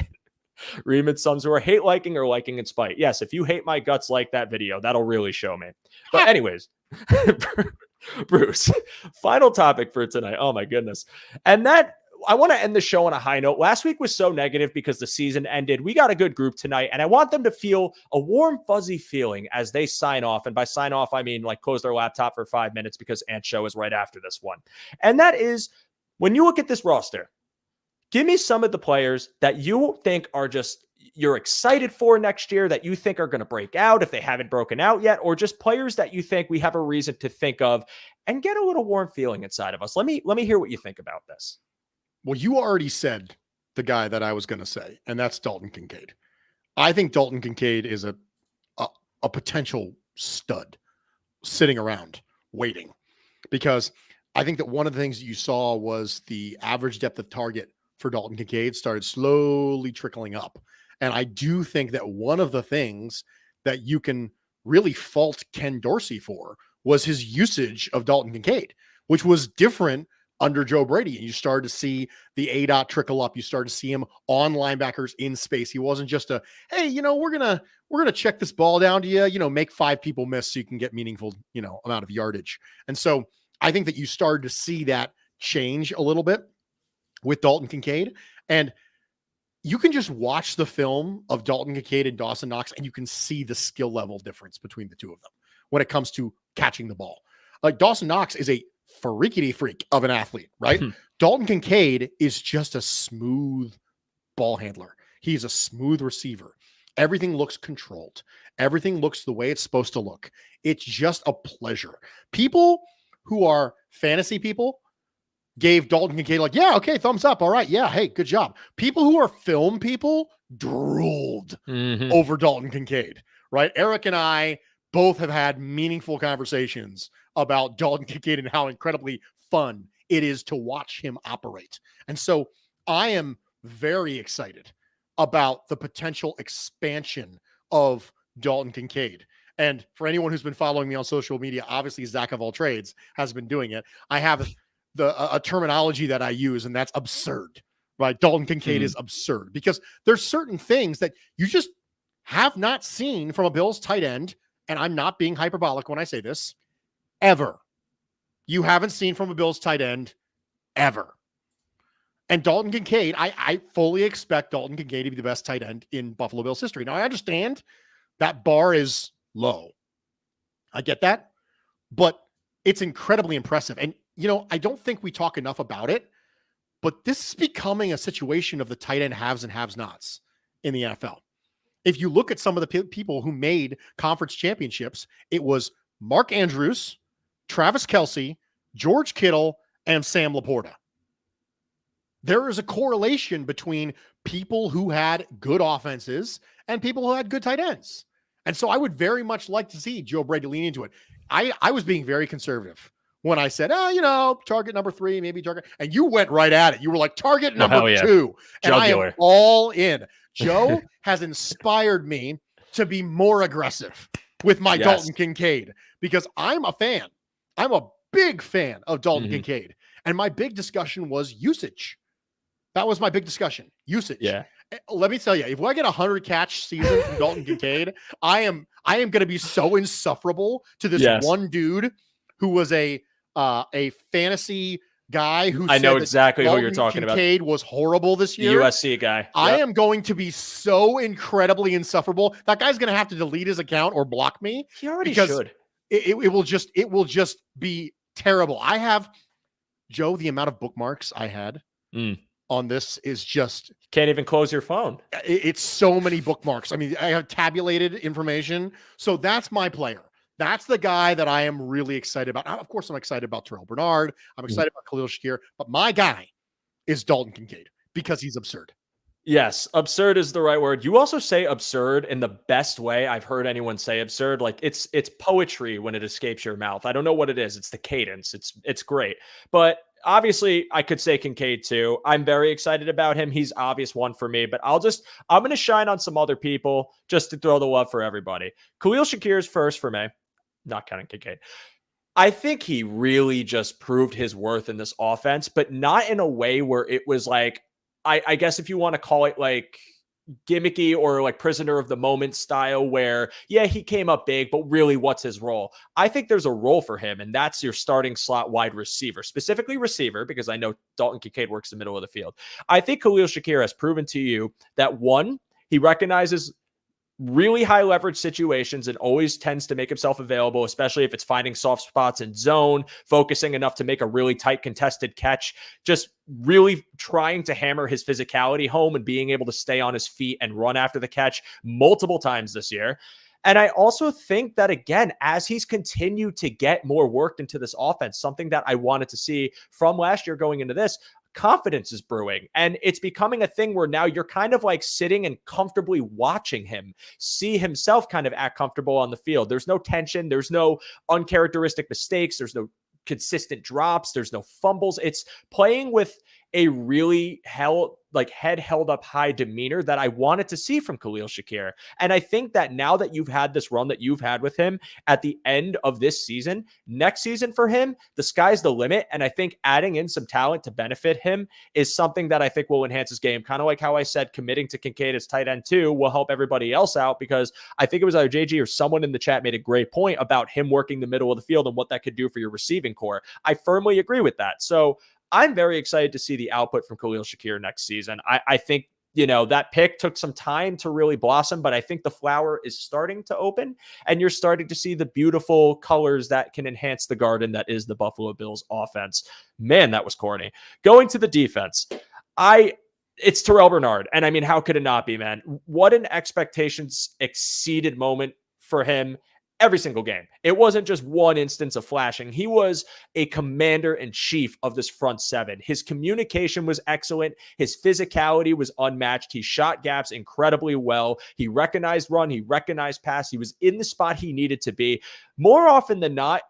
Reem Sums, who are hate liking or liking in spite. Yes, if you hate my guts, like that video. That'll really show me. But anyways, Bruce, final topic for tonight. Oh my goodness. And that I want to end the show on a high note. Last week was so negative because the season ended. We got a good group tonight, and I want them to feel a warm, fuzzy feeling as they sign off. And by sign off, I mean like close their laptop for 5 minutes because Ant Show is right after this one. And that is when you look at this roster, give me some of the players that you think are just you're excited for next year, that you think are going to break out if they haven't broken out yet, or just players that you think we have a reason to think of and get a little warm feeling inside of us. Let me hear what you think about this. Well, you already said the guy that I was going to say, and that's Dalton Kincaid. I think Dalton Kincaid is a potential stud sitting around waiting, because I think that one of the things that you saw was the average depth of target for Dalton Kincaid started slowly trickling up. And I do think that one of the things that you can really fault Ken Dorsey for was his usage of Dalton Kincaid, which was different under Joe Brady. And you started to see the A-dot trickle up. You started to see him on linebackers in space. He wasn't just a, hey, we're going to check this ball down to you, make 5 people miss so you can get meaningful, amount of yardage. And so I think that you started to see that change a little bit with Dalton Kincaid. And you can just watch the film of Dalton Kincaid and Dawson Knox, and you can see the skill level difference between the two of them when it comes to catching the ball. Like Dawson Knox is a freakity freak of an athlete, right? Dalton Kincaid is just a smooth ball handler. He's a smooth receiver. Everything looks controlled. Everything looks the way it's supposed to look. It's just a pleasure. People who are fantasy people gave Dalton Kincaid like, yeah, okay, thumbs up. All right. Yeah. Hey, good job. People who are film people drooled over Dalton Kincaid, right? Eric and I both have had meaningful conversations about Dalton Kincaid and how incredibly fun it is to watch him operate. And so I am very excited about the potential expansion of Dalton Kincaid. And for anyone who's been following me on social media, obviously Zach of all trades has been doing it. I have a terminology that I use, and that's absurd, right? Dalton Kincaid is absurd because there's certain things that you just have not seen from a Bills tight end. And I'm not being hyperbolic when I say this, ever. You haven't seen from a Bills tight end ever. And Dalton Kincaid, I fully expect Dalton Kincaid to be the best tight end in Buffalo Bills history. Now, I understand that bar is low. I get that. But it's incredibly impressive. And, I don't think we talk enough about it, but this is becoming a situation of the tight end haves and have-nots in the NFL. If you look at some of the people who made conference championships, it was Mark Andrews, Travis Kelce, George Kittle, and Sam Laporta. There is a correlation between people who had good offenses and people who had good tight ends. And so I would very much like to see Joe Brady lean into it. I was being very conservative when I said, target number 3, maybe target. And you went right at it. You were like, target number 2. And I am all in. Joe has inspired me to be more aggressive with my Dalton Kincaid because I'm a fan. I'm a big fan of Dalton Kincaid. And my big discussion was usage. That was my big discussion. Usage. Yeah. Let me tell you, if I get 100 catch season from Dalton Kincaid, I am going to be so insufferable to this one dude who was a fantasy guy who I know exactly who you're talking about. Kincaid was horrible this year. The USC guy. Yep. I am going to be so incredibly insufferable. That guy's going to have to delete his account or block me. He already should. It will just be terrible. I have, Joe, the amount of bookmarks I had on this is just can't even close your phone. It's so many bookmarks. I mean, I have tabulated information. So that's my player. That's the guy that I am really excited about. Of course, I'm excited about Terrell Bernard. I'm excited about Khalil Shakir. But my guy is Dalton Kincaid because he's absurd. Yes, absurd is the right word. You also say absurd in the best way I've heard anyone say absurd. Like it's poetry when it escapes your mouth. I don't know what it is. It's the cadence. It's great. But obviously, I could say Kincaid too. I'm very excited about him. He's obvious one for me, but I'm going to shine on some other people just to throw the love for everybody. Khalil Shakir's first for me, not counting Kincaid. I think he really just proved his worth in this offense, but not in a way where it was like, I guess if you want to call it like gimmicky or like prisoner of the moment style where, yeah, he came up big, but really what's his role? I think there's a role for him, and that's your starting slot wide receiver, specifically receiver, because I know Dalton Kincaid works the middle of the field. I think Khalil Shakir has proven to you that, one, he recognizes really high leverage situations and always tends to make himself available, especially if it's finding soft spots in zone, focusing enough to make a really tight contested catch, just really trying to hammer his physicality home and being able to stay on his feet and run after the catch multiple times this year. And I also think that, again, as he's continued to get more worked into this offense, something that I wanted to see from last year going into this, confidence is brewing, and it's becoming a thing where now you're kind of like sitting and comfortably watching him see himself kind of act comfortable on the field. There's no tension. There's no uncharacteristic mistakes. There's no consistent drops. There's no fumbles. It's playing with a really head held up high demeanor that I wanted to see from Khalil Shakir. And I think that now that you've had this run that you've had with him at the end of this season, next season for him, the sky's the limit. And I think adding in some talent to benefit him is something that I think will enhance his game. Kind of like how I said committing to Kincaid as tight end too will help everybody else out, because I think it was either JG or someone in the chat made a great point about him working the middle of the field and what that could do for your receiving core. I firmly agree with that. So I'm very excited to see the output from Khalil Shakir next season. I think, that pick took some time to really blossom, but I think the flower is starting to open and you're starting to see the beautiful colors that can enhance the garden that is the Buffalo Bills offense. Man, that was corny. Going to the defense, it's Terrell Bernard. And I mean, how could it not be, man? What an expectations exceeded moment for him every single game. It wasn't just one instance of flashing. He was a commander in chief of this front seven. His communication was excellent. His physicality was unmatched. He shot gaps incredibly well. He recognized run. He recognized pass. He was in the spot he needed to be. More often than not,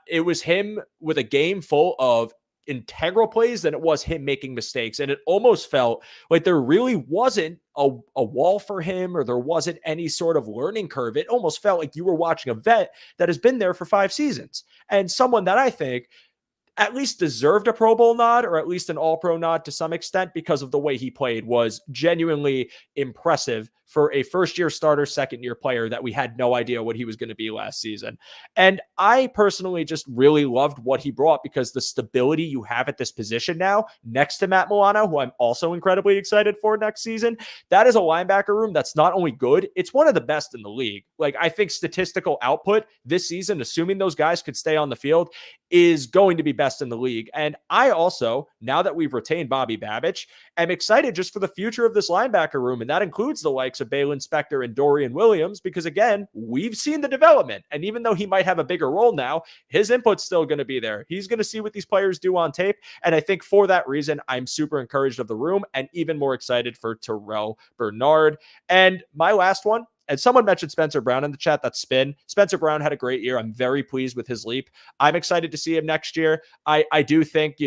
it was him with a game full of integral plays than it was him making mistakes. And it almost felt like there really wasn't a wall for him, or there wasn't any sort of learning curve. It almost felt like you were watching a vet that has been there for 5 seasons and someone that I think at least deserved a Pro Bowl nod, or at least an All-Pro nod to some extent, because of the way he played was genuinely impressive for a first-year starter, second-year player that we had no idea what he was going to be last season. And I personally just really loved what he brought, because the stability you have at this position now, next to Matt Milano, who I'm also incredibly excited for next season, that is a linebacker room that's not only good, it's one of the best in the league. Like, I think statistical output this season, assuming those guys could stay on the field, is going to be best in the league. And I also, now that we've retained Bobby Babich, am excited just for the future of this linebacker room. And that includes the likes of Balin Spector and Dorian Williams, because again, we've seen the development. And even though he might have a bigger role now, his input's still going to be there. He's going to see what these players do on tape. And I think for that reason, I'm super encouraged of the room and even more excited for Terrell Bernard. And my last one, and someone mentioned Spencer Brown in the chat. That's Spin. Spencer Brown had a great year. I'm very pleased with his leap. I'm excited to see him next year. I do think,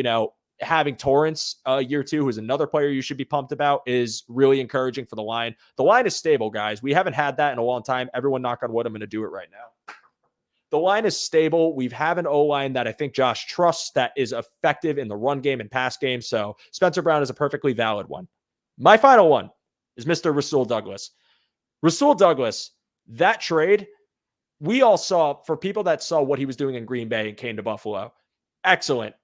having Torrance year 2, who's another player you should be pumped about, is really encouraging for the line. The line is stable, guys. We haven't had that in a long time. Everyone knock on wood. I'm going to do it right now. The line is stable. We have an O-line that I think Josh trusts, that is effective in the run game and pass game. So Spencer Brown is a perfectly valid one. My final one is Mr. Rasul Douglas. Rasul Douglas, that trade, we all saw, for people that saw what he was doing in Green Bay and came to Buffalo, excellent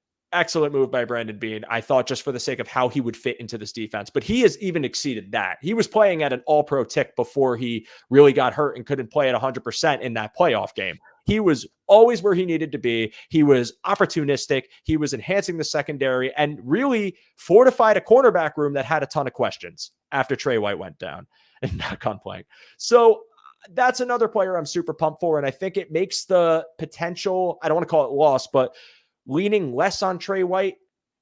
move by Brandon Beane. I thought, just for the sake of how he would fit into this defense, but he has even exceeded that. He was playing at an all-pro tick before he really got hurt and couldn't play at 100% in that playoff game. He was always where he needed to be. He was opportunistic. He was enhancing the secondary and really fortified a cornerback room that had a ton of questions after Trey White went down and knock on playing. So that's another player I'm super pumped for. And I think it makes the potential, I don't want to call it loss, but leaning less on Trey White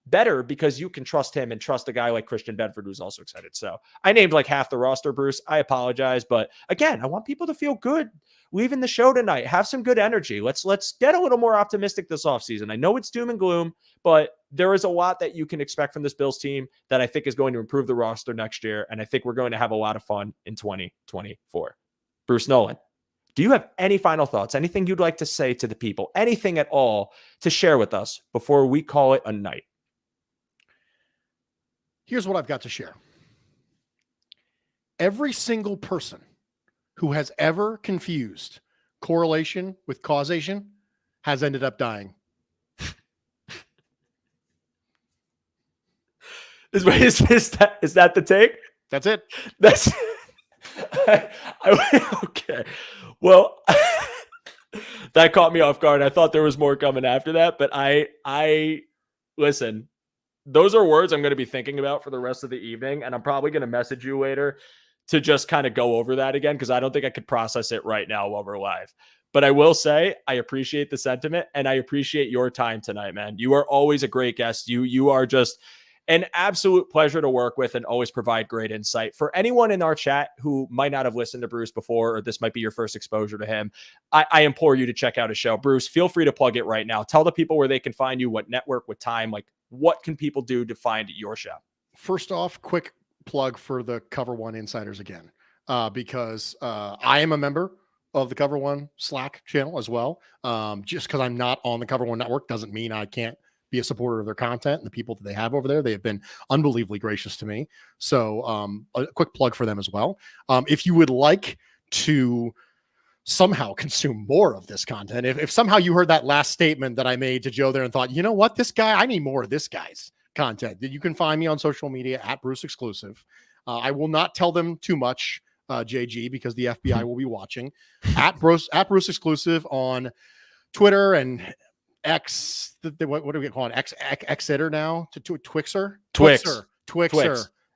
better, because you can trust him and trust a guy like Christian Bedford, who's also excited. So I named like half the roster, Bruce. I apologize. But again, I want people to feel good leaving the show tonight. Have some good energy. Let's get a little more optimistic this offseason. I know it's doom and gloom, but there is a lot that you can expect from this Bills team that I think is going to improve the roster next year. And I think we're going to have a lot of fun in 2024. Bruce Nolan, do you have any final thoughts? Anything you'd like to say to the people? Anything at all to share with us before we call it a night? Here's what I've got to share. Every single person who has ever confused correlation with causation has ended up dying. Is that the take? That's it. That's okay. Well, that caught me off guard. I thought there was more coming after that, but I listen. Those are words I'm going to be thinking about for the rest of the evening, and I'm probably going to message you later to just kind of go over that again, because I don't think I could process it right now while we're live. But I will say I appreciate the sentiment, and I appreciate your time tonight, man. You are always a great guest. You are just an absolute pleasure to work with and always provide great insight. For anyone in our chat who might not have listened to Bruce before, or this might be your first exposure to him, I implore you to check out his show. Bruce, feel free to plug it right now. Tell the people where they can find you, what network, what time, like what can people do to find your show? First off, quick plug for the Cover One Insiders again, because I am a member of the Cover One Slack channel as well. Just because I'm not on the Cover One network doesn't mean I can't be a supporter of their content and the people that they have over there. They have been unbelievably gracious to me. So a quick plug for them as well. If you would like to somehow consume more of this content, if somehow you heard that last statement that I made to Joe there and thought, you know what, this guy, I need more of this guy's content, you can find me on social media at Bruce Exclusive. I will not tell them too much, JG, because the FBI will be watching. At Bruce Exclusive on Twitter and X. What do we call it? Xiter now to Twixer.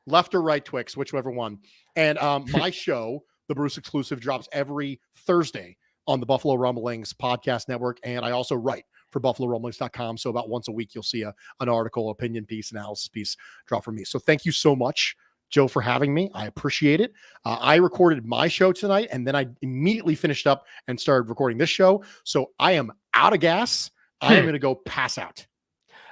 Left or right Twix, whichever one. And my show, the Bruce Exclusive, drops every Thursday on the Buffalo Rumblings podcast network, and I also write for BuffaloRumblings.com. So about once a week, you'll see an article, opinion piece, analysis piece drop from me. So thank you so much, Joe, for having me. I appreciate it. I recorded my show tonight, and then I immediately finished up and started recording this show. So I am out of gas. I am going to go pass out.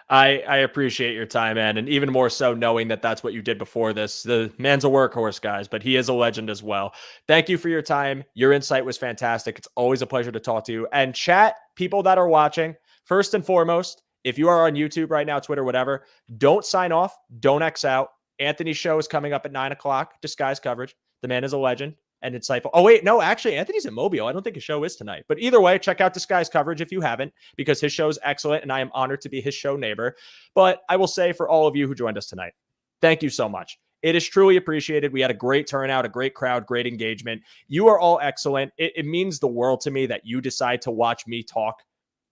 I appreciate your time, man. And even more so knowing that that's what you did before this. The man's a workhorse, guys, but he is a legend as well. Thank you for your time. Your insight was fantastic. It's always a pleasure to talk to you. And chat, people that are watching, first and foremost, if you are on YouTube right now, Twitter, whatever, don't sign off. Don't X out. Anthony's show is coming up at 9:00. Disguise coverage. The man is a legend and insightful. Oh, wait, no, actually, Anthony's in Mobile. I don't think his show is tonight. But either way, check out Disguise coverage if you haven't, because his show is excellent, and I am honored to be his show neighbor. But I will say, for all of you who joined us tonight, thank you so much. It is truly appreciated. We had a great turnout, a great crowd, great engagement. You are all excellent. It means the world to me that you decide to watch me talk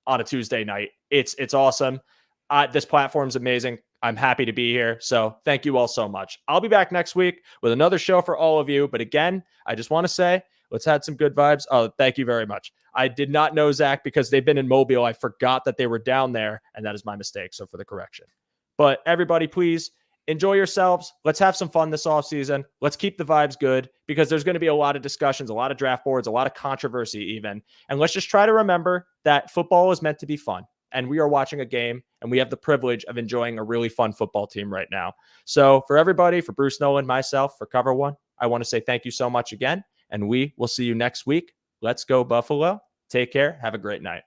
on a Tuesday night. It's awesome. This platform's amazing. I'm happy to be here. So thank you all so much. I'll be back next week with another show for all of you. But again, I just want to say, let's add some good vibes. Oh, thank you very much. I did not know, Zach, because they've been in Mobile. I forgot that they were down there, and that is my mistake. So for the correction. But everybody, please enjoy yourselves. Let's have some fun this offseason. Let's keep the vibes good, because there's going to be a lot of discussions, a lot of draft boards, a lot of controversy even. And let's just try to remember that football is meant to be fun. And we are watching a game, and we have the privilege of enjoying a really fun football team right now. So for everybody, for Bruce Nolan, myself, for Cover One, I want to say thank you so much again, and we will see you next week. Let's go Buffalo. Take care. Have a great night.